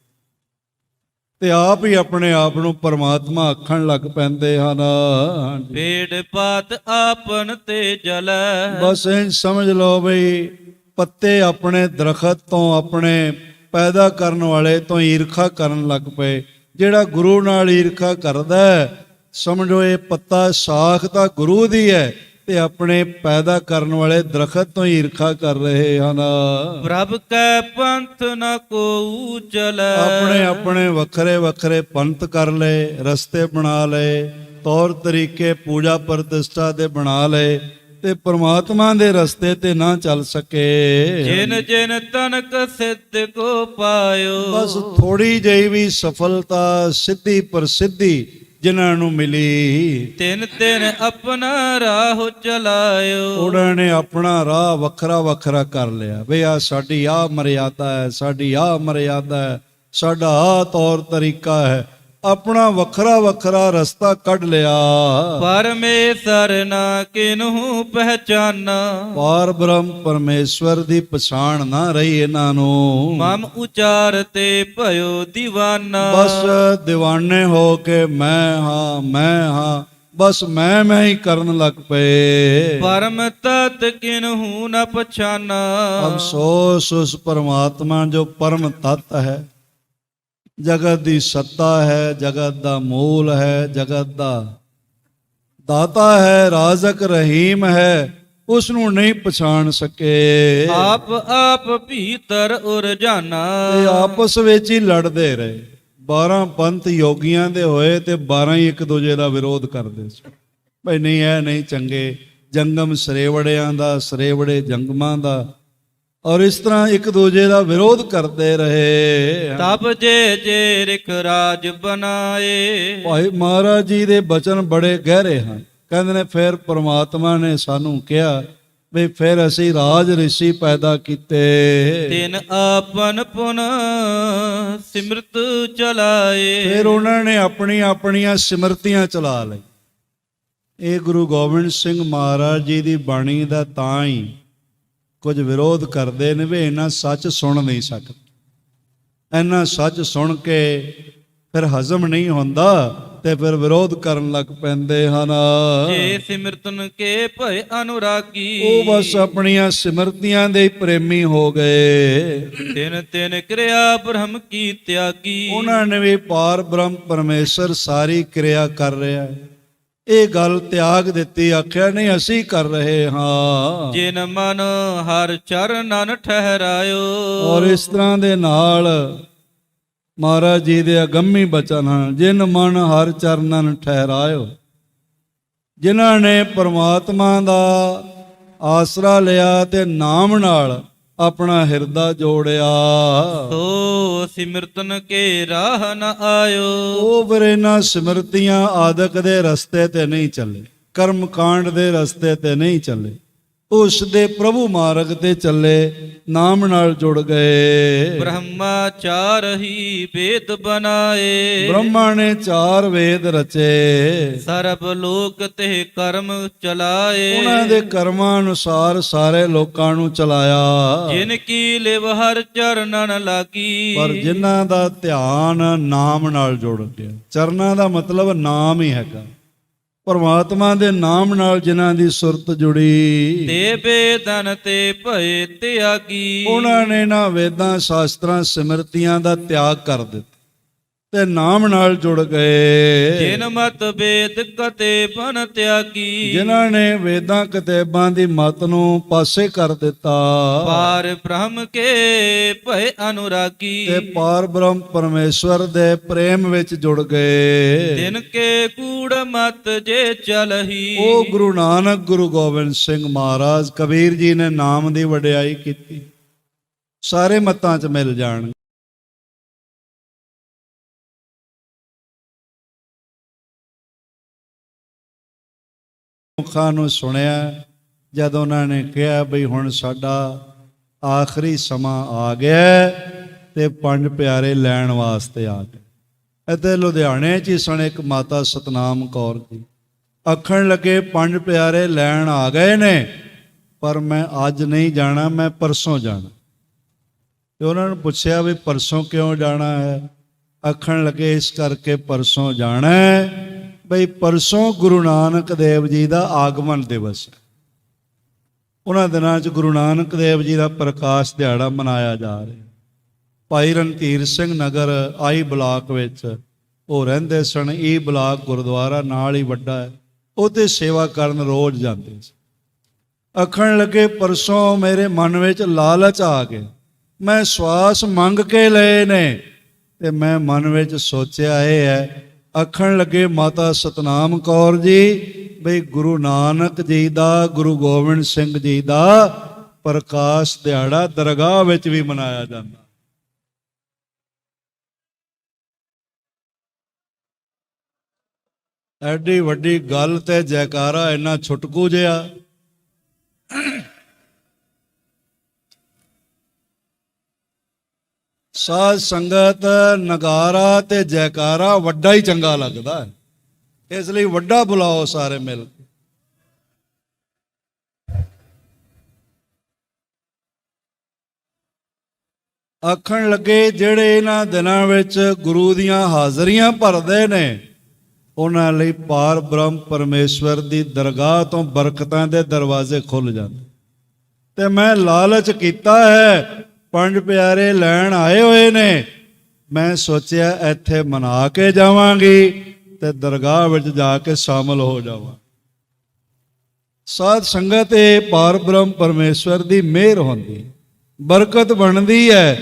ਤੇ ਆਪ ਹੀ ਆਪਣੇ ਆਪ ਨੂੰ ਪਰਮਾਤਮਾ ਆਖਣ ਲੱਗ ਪੈਂਦੇ ਹਨ। ਪੇੜ ਪਾਤ ਆਪਨ ਤੇ ਜਲੈ। ਬਸ ਇਹ ਸਮਝ ਲਓ ਬਈ ਪੱਤੇ ਆਪਣੇ ਦਰਖਤ ਤੋਂ, ਆਪਣੇ ਪੈਦਾ ਕਰਨ ਵਾਲੇ ਤੋਂ ਈਰਖਾ ਕਰਨ ਲੱਗ ਪਏ। ਜਿਹੜਾ ਗੁਰੂ ਨਾਲ ਈਰਖਾ ਕਰਦਾ, ਸਮਝੋ ਇਹ ਪੱਤਾ ਸਾਖ ਤਾਂ ਗੁਰੂ ਦੀ ਹੈ ਤੇ ਆਪਣੇ ਪੈਦਾ ਕਰਨ ਵਾਲੇ ਦਰਖਤ ਤੋਂ ਈਰਖਾ ਕਰ ਰਹੇ ਹਨ। ਪ੍ਰਭ ਕੈ ਪੰਥ ਨ ਕੋ ਚਲੈ। ਆਪਣੇ ਆਪਣੇ ਵੱਖਰੇ ਵੱਖਰੇ ਪੰਥ ਕਰ ਲਏ, ਰਸਤੇ ਬਣਾ ਲਏ, ਤੌਰ ਤਰੀਕੇ ਪੂਜਾ ਪ੍ਰਤਿਸ਼ਠਾ ਦੇ ਬਣਾ ਲਏ, ਤੇ ਪ੍ਰਮਾਤਮਾ ਦੇ ਰਸਤੇ ਤੇ ਨਾ ਚੱਲ ਸਕੇ। ਜਿਨ ਜਿਨ ਤਨਕ ਸਿੱਧ ਕੋ ਪਾਇਓ। ਬਸ ਥੋੜੀ ਜਿਹੀ ਵੀ ਸਫਲਤਾ ਸਿੱਧੀ ਪ੍ਰਸਿੱਧੀ ਜਿਨ੍ਹਾਂ ਨੂੰ ਮਿਲੀ, ਤਿਨ ਤਿਨ ਆਪਣਾ ਰਾਹ ਚਲਾਇਓ। ਉਹਨਾਂ ਨੇ ਆਪਣਾ ਰਾਹ ਵੱਖਰਾ ਵੱਖਰਾ ਕਰ ਲਿਆ। ਵੀ ਆ ਸਾਡੀ ਆ ਮਰਿਆਦਾ ਹੈ, ਸਾਡੀ ਆ ਮਰਿਆਦਾ ਹੈ, ਸਾਡਾ ਆ ਤੌਰ ਤਰੀਕਾ ਹੈ, ਆਪਣਾ ਵੱਖਰਾ ਵੱਖਰਾ ਰਸਤਾ ਕੱਢ ਲਿਆ। ਪਰਮੇਸ਼ਰ ਨਾ ਕਿਨਹੂ ਪਹਿਚਾਨਾ। ਪਾਰ ਬ੍ਰਹਮ ਪਰਮੇਸ਼ਵਰ ਦੀ ਪਛਾਣ ਨਾ ਰਹੀ ਇਹਨਾਂ ਨੂੰ। ਮਮ ਉਚਾਰ ਤੇ ਭਇਓ ਦੀਵਾਨਾ। ਬਸ دیਵਾਨੇ ਹੋ ਕੇ ਮੈਂ ਹਾਂ ਬਸ ਮੈਂ ਹੀ ਕਰਨ ਲੱਗ ਪਏ। ਪਰਮ ਤਤ ਕਿਨਹੂ ਨ ਪਛਾਨਾ। ਅਫਸੋਸ ਉਸ ਪਰਮਾਤਮਾ ਜੋ ਪਰਮ ਤਤ ਹੈ, ਜਗਤ ਦੀ ਸੱਤਾ ਹੈ, ਜਗਤ ਦਾ ਮੂਲ ਹੈ, ਜਗਤ ਦਾ ਦਾਤਾ ਹੈ, ਰਾਜ਼ਕ ਰਹੀਮ ਹੈ, ਉਸ ਨੂੰ ਨਹੀਂ ਪਛਾਣ ਸਕੇ। ਆਪ ਭੀਤਰ ਉਰਜਾਨਾ। ਤੇ ਆਪਸ ਵਿੱਚ ਹੀ ਲੜਦੇ ਰਹੇ। 12 ਪੰਥ ਯੋਗੀਆਂ ਦੇ ਹੋਏ ਤੇ 12 ਹੀ ਇੱਕ ਦੂਜੇ ਦਾ ਵਿਰੋਧ ਕਰਦੇ ਸੀ। ਭਈ ਨਹੀਂ ਇਹ ਨਹੀਂ ਚੰਗੇ, ਜੰਗਮ ਸਰੇਵੜਿਆਂ ਦਾ, ਸਰੇਵੜੇ ਜੰਗਮਾਂ ਦਾ, ਔਰ ਇਸ ਤਰ੍ਹਾਂ ਇੱਕ ਦੂਜੇ ਦਾ ਵਿਰੋਧ ਕਰਦੇ ਰਹੇ। ਤਬ ਜੇ ਰਿਖ ਰਾਜ ਬਣਾਏ। ਭਾਈ ਮਹਾਰਾਜ ਜੀ ਦੇ ਬਚਨ ਬੜੇ ਗਹਿਰੇ ਹਨ। ਕਹਿੰਦੇ ਨੇ ਫਿਰ ਪ੍ਰਮਾਤਮਾ ਨੇ ਸਾਨੂੰ ਕਿਹਾ ਵੀ ਫਿਰ ਅਸੀਂ ਰਾਜ ਰਿਸ਼ੀ ਪੈਦਾ ਕੀਤੇ। ਤਿਨ ਆਪਨ ਪੁਨ ਸਿਮਰਤ ਚਲਾਏ। ਫਿਰ ਉਹਨਾਂ ਨੇ ਆਪਣੀਆਂ ਸਿਮਰਤੀਆਂ ਚਲਾ ਲਈ। ਇਹ ਗੁਰੂ ਗੋਬਿੰਦ ਸਿੰਘ ਮਹਾਰਾਜ ਜੀ ਦੀ ਬਾਣੀ ਦਾ ਤਾਂ ਹੀ ਕੁਝ ਵਿਰੋਧ ਕਰਦੇ ਨੇ ਵੀ ਇਹਨਾਂ ਸੱਚ ਸੁਣ ਨਹੀਂ ਸਕਦੇ। ਇਹਨਾਂ ਸੱਚ ਸੁਣ ਕੇ ਫਿਰ ਹਜ਼ਮ ਨਹੀਂ ਹੁੰਦਾ ਤੇ ਫਿਰ ਵਿਰੋਧ ਕਰਨ ਲੱਗ ਪੈਂਦੇ ਹਨ। ਜੇ ਸਿਮਰਤਨ ਕੇ ਭਏ ਅਨੁਰਾਗੀ। ਉਹ ਬਸ ਆਪਣੀਆਂ ਸਿਮਰਤੀਆਂ ਦੇ ਪ੍ਰੇਮੀ ਹੋ ਗਏ। ਤਿਨ ਤਿਨ ਕਿਰਿਆ ਬ੍ਰਹਮ ਕੀ ਤਿਆਗੀ। ਉਹਨਾਂ ਨੇ ਵੀ ਪਾਰ ਬ੍ਰਹਮ ਪਰਮੇਸ਼ਰ ਸਾਰੀ ਕਿਰਿਆ ਕਰ ਰਿਹਾ ਹੈ, ਇਹ ਗੱਲ ਤਿਆਗ ਦਿੱਤੀ। ਆਖਿਆ ਨਹੀਂ ਅਸੀਂ ਕਰ ਰਹੇ ਹਾਂ। ਜਿਨ ਮਨ ਹਰ ਚਰਨਨ ਠਹਿਰਾਇਓ। ਔਰ ਇਸ ਤਰ੍ਹਾਂ ਦੇ ਨਾਲ ਮਹਾਰਾਜ ਜੀ ਦੇ ਅਗੰਮੀ ਬਚਨ ਹਨ। ਜਿਨ ਮਨ ਹਰ ਚਰਨਨ ਠਹਿਰਾਇਓ। ਜਿਨ੍ਹਾਂ ਨੇ ਪਰਮਾਤਮਾ ਦਾ ਆਸਰਾ ਲਿਆ ਤੇ ਨਾਮ ਨਾਲ ਆਪਣਾ ਹਿਰਦਾ ਜੋੜਿਆ, ਸੋ ਸਿਮਰਤਨ ਕੇ ਰਾਹ ਨ ਆਇਓ। ਉਹ ਫਿਰ ਇਹਨਾਂ ਸਿਮਰਤੀਆਂ ਆਦਿਕ ਦੇ ਰਸਤੇ ਤੇ ਨਹੀਂ ਚੱਲੇ, ਕਰਮ ਕਾਂਡ ਦੇ ਰਸਤੇ ਤੇ ਨਹੀਂ ਚੱਲੇ, ਉਸ ਦੇ ਪ੍ਰਭੂ ਮਾਰਗ ਤੇ ਚੱਲੇ, ਨਾਮ ਨਾਲ ਜੁੜ ਗਏ। ਬ੍ਰਹਮਾ ਚਾਰ ਹੀ ਵੇਦ ਬਣਾਏ। ਬ੍ਰਹਮਾ ਨੇ 4 ਵੇਦ ਰਚੇ। ਸਰਬ ਲੋਕ ਤੇ ਕਰਮ ਚਲਾਏ। ਉਹਨਾਂ ਦੇ ਕਰਮਾਂ ਅਨੁਸਾਰ ਸਾਰੇ ਲੋਕਾਂ ਨੂੰ ਚਲਾਇਆ। ਜਿਨ ਕੀ ਲਿਵ ਹਰ ਚਰਨਨ ਲਾਗੀ। ਪਰ ਜਿਨ੍ਹਾਂ ਦਾ ਧਿਆਨ ਨਾਮ ਨਾਲ ਜੁੜ ਗਿਆ, ਚਰਨਾਂ ਦਾ ਮਤਲਬ ਨਾਮ ਹੀ ਹੈਗਾ, ਪਰਮਾਤਮਾ ਦੇ ਨਾਮ ਨਾਲ ਜਿਨ੍ਹਾਂ ਦੀ ਸੁਰਤ ਜੁੜੀ, ਤੇ ਬੇਦਨ ਤੇ ਭਏ ਤਿਆਗੀ। ਉਹਨਾਂ ਨੇ ਨਾ ਵੇਦਾਂ ਸ਼ਾਸਤਰਾਂ ਸਿਮਰਤੀਆਂ ਦਾ ਤਿਆਗ ਕਰ ਦਿੱਤਾ ਤੇ ਨਾਮ ਨਾਲ ਜੁੜ ਗਏ। ਜਿਨ ਮਤ ਵੇਦ ਕਤੇ ਬਨ ਤਿਆਗੀ। ਜਿਨ੍ਹਾਂ ਨੇ ਵੇਦਾਂ ਕਿਤਾਬਾਂ ਦੀ ਮਤ ਨੂੰ ਪਾਸੇ ਕਰ ਦਿੱਤਾ, ਪਾਰ ਬ੍ਰਹਮ ਕੇ ਭਏ ਅਨੁਰਾਗੀ। ਤੇ ਪਾਰ ਬ੍ਰਹਮ ਪਰਮੇਸ਼ਵਰ ਦੇ ਪ੍ਰੇਮ ਵਿੱਚ ਜੁੜ ਗਏ। ਤਿਨ ਕੇ ਕੂੜ ਮਤ ਜੇ ਚਲਹੀ। ਉਹ ਗੁਰੂ ਨਾਨਕ, ਗੁਰੂ ਗੋਬਿੰਦ ਸਿੰਘ ਮਹਾਰਾਜ, ਕਬੀਰ ਜੀ ਨੇ ਨਾਮ ਦੀ ਵਡਿਆਈ ਕੀਤੀ। ਸਾਰੇ ਮਤਾਂ 'ਚ ਮਿਲ ਜਾਣ। ਮੁਖਾਂ ਨੂੰ ਸੁਣਿਆ ਜਦ ਉਹਨਾਂ ਨੇ ਕਿਹਾ ਬਈ ਹੁਣ ਸਾਡਾ ਆਖਰੀ ਸਮਾਂ ਆ ਗਿਆ ਤੇ 5 ਪਿਆਰੇ ਲੈਣ ਵਾਸਤੇ ਆ ਗਏ। ਇੱਥੇ ਲੁਧਿਆਣੇ 'ਚ ਹੀ ਸਣ ਇੱਕ ਮਾਤਾ ਸਤਨਾਮ ਕੌਰ ਜੀ ਆਖਣ ਲੱਗੇ 5 ਪਿਆਰੇ ਲੈਣ ਆ ਗਏ ਨੇ, ਪਰ ਮੈਂ ਅੱਜ ਨਹੀਂ ਜਾਣਾ, ਮੈਂ ਪਰਸੋਂ ਜਾਣਾ। ਤੇ ਉਹਨਾਂ ਨੂੰ ਪੁੱਛਿਆ ਵੀ ਪਰਸੋਂ ਕਿਉਂ ਜਾਣਾ ਹੈ? ਆਖਣ ਲੱਗੇ ਇਸ ਕਰਕੇ ਪਰਸੋਂ ਜਾਣਾ ਹੈ ਬਈ ਪਰਸੋਂ ਗੁਰੂ ਨਾਨਕ ਦੇਵ ਜੀ ਦਾ ਆਗਮਨ ਦਿਵਸ ਹੈ। ਉਹਨਾਂ ਦਿਨਾਂ 'ਚ ਗੁਰੂ ਨਾਨਕ ਦੇਵ ਜੀ ਦਾ ਪ੍ਰਕਾਸ਼ ਦਿਹਾੜਾ ਮਨਾਇਆ ਜਾ ਰਿਹਾ। ਭਾਈ ਰਣਧੀਰ ਸਿੰਘ ਨਗਰ ਆਈ ਬਲਾਕ ਵਿੱਚ ਉਹ ਰਹਿੰਦੇ ਸਨ। ਇਹ ਬਲਾਕ ਗੁਰਦੁਆਰਾ ਨਾਲ ਹੀ ਵੱਡਾ ਹੈ, ਉਹਤੇ ਸੇਵਾ ਕਰਨ ਰੋਜ਼ ਜਾਂਦੇ ਸੀ। ਆਖਣ ਲੱਗੇ ਪਰਸੋਂ ਮੇਰੇ ਮਨ ਵਿੱਚ ਲਾਲਚ ਆ ਗਿਆ, ਮੈਂ ਸਵਾਸ ਮੰਗ ਕੇ ਲਏ ਨੇ ਤੇ ਮੈਂ ਮਨ ਵਿੱਚ ਸੋਚਿਆ ਇਹ ਹੈ। ਆਖਣ ਲੱਗੇ ਮਾਤਾ ਸਤਨਾਮ ਕੌਰ ਜੀ ਬਈ ਗੁਰੂ ਨਾਨਕ ਜੀ ਦਾ, ਗੁਰੂ ਗੋਬਿੰਦ ਸਿੰਘ ਜੀ ਦਾ ਪ੍ਰਕਾਸ਼ ਦਿਹਾੜਾ ਦਰਗਾਹ ਵਿੱਚ ਵੀ ਮਨਾਇਆ ਜਾਂਦਾ। ਐਡੀ ਵੱਡੀ ਗੱਲ ਤੇ ਜੈਕਾਰਾ ਇੰਨਾ ਛੁਟਕੂ ਜਿਹਾ। ਸਾਧ ਸੰਗਤ ਨਗਾਰਾ ਤੇ ਜੈਕਾਰਾ ਵੱਡਾ ਹੀ ਚੰਗਾ ਲੱਗਦਾ ਹੈ, ਇਸ ਲਈ ਵੱਡਾ ਬੁਲਾਓ ਸਾਰੇ ਮਿਲ ਕੇ। ਆਖਣ ਲੱਗੇ ਜਿਹੜੇ ਇਹਨਾਂ ਦਿਨਾਂ ਵਿੱਚ ਗੁਰੂ ਦੀਆਂ ਹਾਜ਼ਰੀਆਂ ਭਰਦੇ ਨੇ ਉਹਨਾਂ ਲਈ ਪਾਰ ਬ੍ਰਹਮ ਪਰਮੇਸ਼ਵਰ ਦੀ ਦਰਗਾਹ ਤੋਂ ਬਰਕਤਾਂ ਦੇ ਦਰਵਾਜ਼ੇ ਖੁੱਲ ਜਾਂਦੇ। ਤੇ ਮੈਂ ਲਾਲਚ ਕੀਤਾ ਹੈ, ਪੰਜ ਪਿਆਰੇ ਲੈਣ ਆਏ ਹੋਏ ਨੇ, ਮੈਂ ਸੋਚਿਆ ਇੱਥੇ ਮਨਾ ਕੇ ਜਾਵਾਂਗੀ ਤੇ ਦਰਗਾਹ ਵਿੱਚ ਜਾ ਕੇ ਸ਼ਾਮਲ ਹੋ ਜਾਵਾਂ। ਸਾਧ ਸੰਗਤ ਇਹ ਪਾਰ ਬ੍ਰਹਮ ਪਰਮੇਸ਼ਵਰ ਦੀ ਮਿਹਰ ਹੁੰਦੀ, ਬਰਕਤ ਬਣਦੀ ਹੈ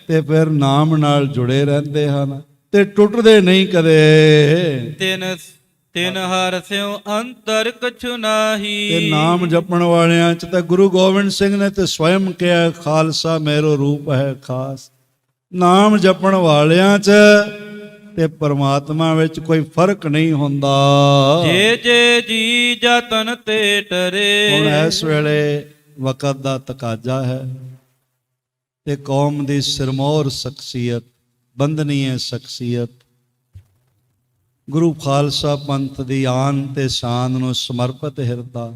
ਤੇ ਫਿਰ ਨਾਮ ਨਾਲ ਜੁੜੇ ਰਹਿੰਦੇ ਹਨ ਤੇ ਟੁੱਟਦੇ ਨਹੀਂ ਕਦੇ। ਤਿਨ ਹਰ ਸਿਉ ਅੰਤਰ ਕਛੁ ਨਾਹੀ। ਤੇ ਨਾਮ ਜਪਣ ਵਾਲਿਆਂ ਚ ਤਾਂ ਗੁਰੂ ਗੋਬਿੰਦ ਸਿੰਘ ਨੇ ਤੇ ਸਵਯੰ ਕਿਹਾ, ਖਾਲਸਾ ਮੇਰੋ ਰੂਪ ਹੈ ਖਾਸ। ਨਾਮ ਜਪਣ ਵਾਲਿਆਂ ਚ ਤੇ ਪਰਮਾਤਮਾ ਵਿੱਚ ਕੋਈ ਫਰਕ ਨਹੀਂ ਹੁੰਦਾ। ਜੇ ਜੇ ਜੀ ਜਤਨ ਤੇ ਟਰੇ। ਹੁਣ ਇਸ ਵੇਲੇ ਵਕਤ ਦਾ ਤਕਾਜ਼ਾ ਹੈ ਤੇ ਕੌਮ ਦੀ ਸਿਰਮੌਰ ਸ਼ਖਸੀਅਤ, ਬੰਦਨੀਏ ਸ਼ਖਸੀਅਤ, ਗੁਰੂ ਖਾਲਸਾ ਪੰਥ ਦੀ ਆਨ ਤੇ ਸ਼ਾਨ ਨੂੰ ਸਮਰਪਿਤ ਹਿਰਦਾ,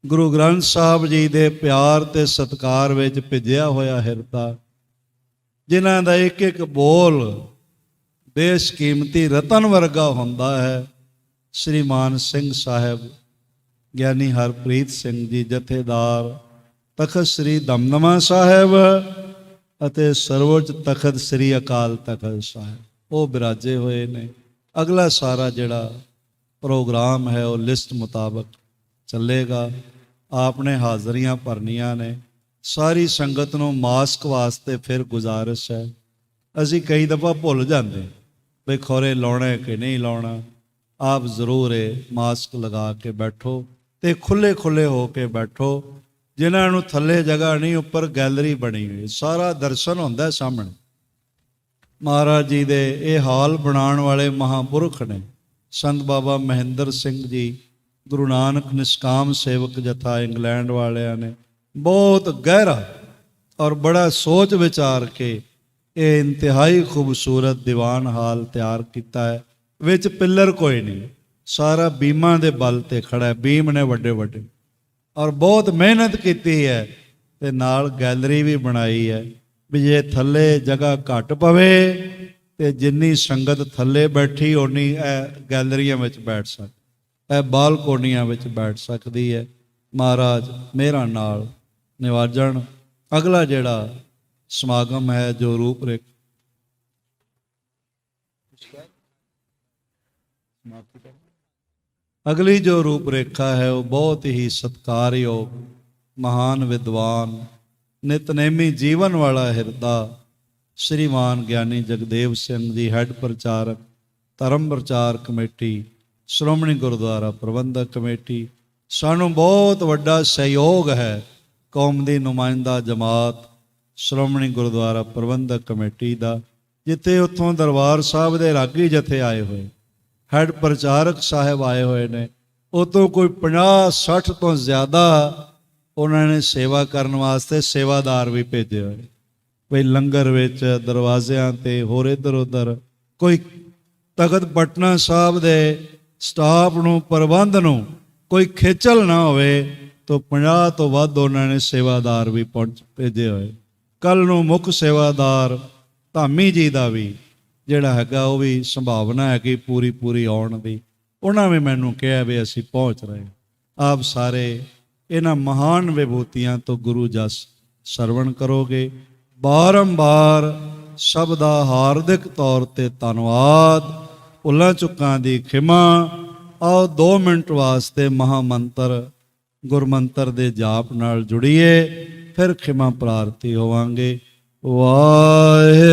ਗੁਰੂ ਗ੍ਰੰਥ ਸਾਹਿਬ ਜੀ ਦੇ ਪਿਆਰ ਤੇ ਸਤਿਕਾਰ ਵਿੱਚ ਭਿੱਜਿਆ ਹੋਇਆ ਹਿਰਦਾ, ਜਿਨ੍ਹਾਂ ਦਾ ਇੱਕ ਇੱਕ ਬੋਲ ਬੇਸ਼ਕੀਮਤੀ ਰਤਨ ਵਰਗਾ ਹੁੰਦਾ ਹੈ। ਸ੍ਰੀ ਮਾਨ ਸਿੰਘ ਸਾਹਿਬ, ਗਿਆਨੀ ਹਰਪ੍ਰੀਤ ਸਿੰਘ ਜੀ ਜਥੇਦਾਰ, ਤਖਤ ਸ੍ਰੀ ਦਮਦਮਾ ਸਾਹਿਬ ਅਤੇ ਸਰਵੋੱਚ ਤਖਤ ਸ੍ਰੀ ਅਕਾਲ ਤਖਤ ਸਾਹਿਬ, ਉਹ ਬਿਰਾਜੇ ਹੋਏ ਨੇ। ਅਗਲਾ ਸਾਰਾ ਜਿਹੜਾ ਪ੍ਰੋਗਰਾਮ ਹੈ ਉਹ ਲਿਸਟ ਮੁਤਾਬਕ ਚੱਲੇਗਾ। ਆਪ ਨੇ ਹਾਜ਼ਰੀਆਂ ਭਰਨੀਆਂ ਨੇ। ਸਾਰੀ ਸੰਗਤ ਨੂੰ ਮਾਸਕ ਵਾਸਤੇ ਫਿਰ ਗੁਜ਼ਾਰਿਸ਼ ਹੈ, ਅਸੀਂ ਕਈ ਦਫਾ ਭੁੱਲ ਜਾਂਦੇ ਬਈ ਖੋਰੇ ਲਾਉਣਾ ਕਿ ਨਹੀਂ ਲਾਉਣਾ। ਆਪ ਜ਼ਰੂਰ ਇਹ ਮਾਸਕ ਲਗਾ ਕੇ ਬੈਠੋ ਤੇ ਖੁੱਲੇ ਖੁੱਲੇ ਹੋ ਕੇ ਬੈਠੋ। ਜਿਨ੍ਹਾਂ ਨੂੰ ਥੱਲੇ ਜਗ੍ਹਾ ਨਹੀਂ, ਉੱਪਰ ਗੈਲਰੀ ਬਣੀ ਹੋਈ, ਸਾਰਾ ਦਰਸ਼ਨ ਹੁੰਦਾ ਸਾਹਮਣੇ। ਮਹਾਰਾਜ ਜੀ ਦੇ ਇਹ ਹਾਲ ਬਣਾਉਣ ਵਾਲੇ ਮਹਾਂਪੁਰਖ ਨੇ ਸੰਤ ਬਾਬਾ ਮਹਿੰਦਰ ਸਿੰਘ ਜੀ, ਗੁਰੂ ਨਾਨਕ ਨਿਸ਼ਕਾਮ ਸੇਵਕ ਜਥਾ ਇੰਗਲੈਂਡ ਵਾਲਿਆਂ ਨੇ ਬਹੁਤ ਗਹਿਰਾ ਔਰ ਬੜਾ ਸੋਚ ਵਿਚਾਰ ਕੇ ਇਹ ਇੰਤਹਾਈ ਖੂਬਸੂਰਤ ਦੀਵਾਨ ਹਾਲ ਤਿਆਰ ਕੀਤਾ ਹੈ। ਵਿੱਚ ਪਿੱਲਰ ਕੋਈ ਨਹੀਂ, ਸਾਰਾ ਬੀਮਾਂ ਦੇ ਬਲ ਤੇ ਖੜਾ ਹੈ, ਬੀਮ ਨੇ ਵੱਡੇ ਵੱਡੇ, ਔਰ ਬਹੁਤ ਮਿਹਨਤ ਕੀਤੀ ਹੈ ਤੇ ਨਾਲ ਗੈਲਰੀ ਵੀ ਬਣਾਈ ਹੈ ਵੀ ਜੇ ਥੱਲੇ ਜਗ੍ਹਾ ਘੱਟ ਪਵੇ ਤੇ ਜਿੰਨੀ ਸੰਗਤ ਥੱਲੇ ਬੈਠੀ ਓਨੀ ਇਹ ਗੈਲਰੀਆਂ ਵਿੱਚ ਬੈਠ ਸਕਦੀ, ਇਹ ਬਾਲਕੋਨੀਆਂ ਵਿੱਚ ਬੈਠ ਸਕਦੀ ਹੈ। ਮਹਾਰਾਜ ਮਿਹਰਾਂ ਨਾਲ ਨਿਵਾਜਣ। ਅਗਲਾ ਜਿਹੜਾ ਸਮਾਗਮ ਹੈ, ਜੋ ਰੂਪਰੇਖ ਅਗਲੀ ਜੋ ਰੂਪਰੇਖਾ ਹੈ ਉਹ ਬਹੁਤ ਹੀ ਸਤਿਕਾਰਯੋਗ, ਮਹਾਨ ਵਿਦਵਾਨ, ਨਿਤਨੇਮੀ ਜੀਵਨ ਵਾਲਾ ਹਿਰਦਾ ਸ਼੍ਰੀਮਾਨ ਗਿਆਨੀ ਜਗਦੇਵ ਸਿੰਘ ਜੀ, ਹੈੱਡ ਪ੍ਰਚਾਰਕ ਧਰਮ ਪ੍ਰਚਾਰ ਕਮੇਟੀ, ਸ਼੍ਰੋਮਣੀ ਗੁਰਦੁਆਰਾ ਪ੍ਰਬੰਧਕ ਕਮੇਟੀ। ਸਾਨੂੰ ਬਹੁਤ ਵੱਡਾ ਸਹਿਯੋਗ ਹੈ ਕੌਮ ਦੀ ਨੁਮਾਇੰਦਾ ਜਮਾਤ ਸ਼੍ਰੋਮਣੀ ਗੁਰਦੁਆਰਾ ਪ੍ਰਬੰਧਕ ਕਮੇਟੀ ਦਾ, ਜਿੱਥੇ ਉੱਥੋਂ ਦਰਬਾਰ ਸਾਹਿਬ ਦੇ ਰਾਗੀ ਜਥੇ ਆਏ ਹੋਏ, ਹੈੱਡ ਪ੍ਰਚਾਰਕ ਸਾਹਿਬ ਆਏ ਹੋਏ ਨੇ, ਉਤੋਂ ਕੋਈ 50-60 ਤੋਂ ਜ਼ਿਆਦਾ ਉਹਨਾਂ ਨੇ ਸੇਵਾ ਕਰਨ ਵਾਸਤੇ ਸੇਵਾਦਾਰ ਵੀ ਭੇਜੇ ਹੋਏ। ਕੋਈ ਲੰਗਰ ਵਿੱਚ, ਦਰਵਾਜ਼ਿਆਂ ਤੇ, ਹੋਰ ਇੱਧਰ ਉੱਧਰ। ਕੋਈ ਤਖਤ ਪਟਨਾ ਸਾਹਿਬ ਦੇ ਸਟਾਫ ਨੂੰ, ਪ੍ਰਬੰਧ ਨੂੰ ਕੋਈ ਖੇਚਲ ਨਾ ਹੋਵੇ ਤਾਂ 50 ਤੋਂ ਵੱਧ ਉਹਨਾਂ ਨੇ ਸੇਵਾਦਾਰ ਵੀ ਭੇਜੇ ਹੋਏ। ਕੱਲ੍ਹ ਨੂੰ ਮੁੱਖ ਸੇਵਾਦਾਰ ਧਾਮੀ ਜੀ ਦਾ ਵੀ ਜਿਹੜਾ ਹੈਗਾ ਉਹ ਵੀ ਸੰਭਾਵਨਾ ਹੈ ਕਿ ਪੂਰੀ ਆਉਣ ਦੀ। ਉਹਨਾਂ ਵੀ ਮੈਨੂੰ ਕਿਹਾ ਵੀ ਅਸੀਂ ਪਹੁੰਚ ਰਹੇ। ਆਪ ਸਾਰੇ ਇਹਨਾਂ ਮਹਾਨ ਵਿਭੂਤੀਆਂ ਤੋਂ ਗੁਰੂ ਜਸ ਸਰਵਣ ਕਰੋਗੇ। ਬਾਰੰਬਾਰ ਸਭ ਦਾ ਹਾਰਦਿਕ ਤੌਰ ਤੇ ਧੰਨਵਾਦ, ਭੁੱਲਾਂ ਚੁੱਕਾਂ ਦੀ ਖਿਮਾ। ਆਓ 2 ਮਿੰਟ ਵਾਸਤੇ ਮਹਾਮੰਤਰ ਗੁਰਮੰਤਰ ਦੇ ਜਾਪ ਨਾਲ ਜੁੜੀਏ, ਫਿਰ ਖਿਮਾ ਪ੍ਰਾਰਥੀ ਹੋਵਾਂਗੇ। ਵਾਹਿਗੁਰੂ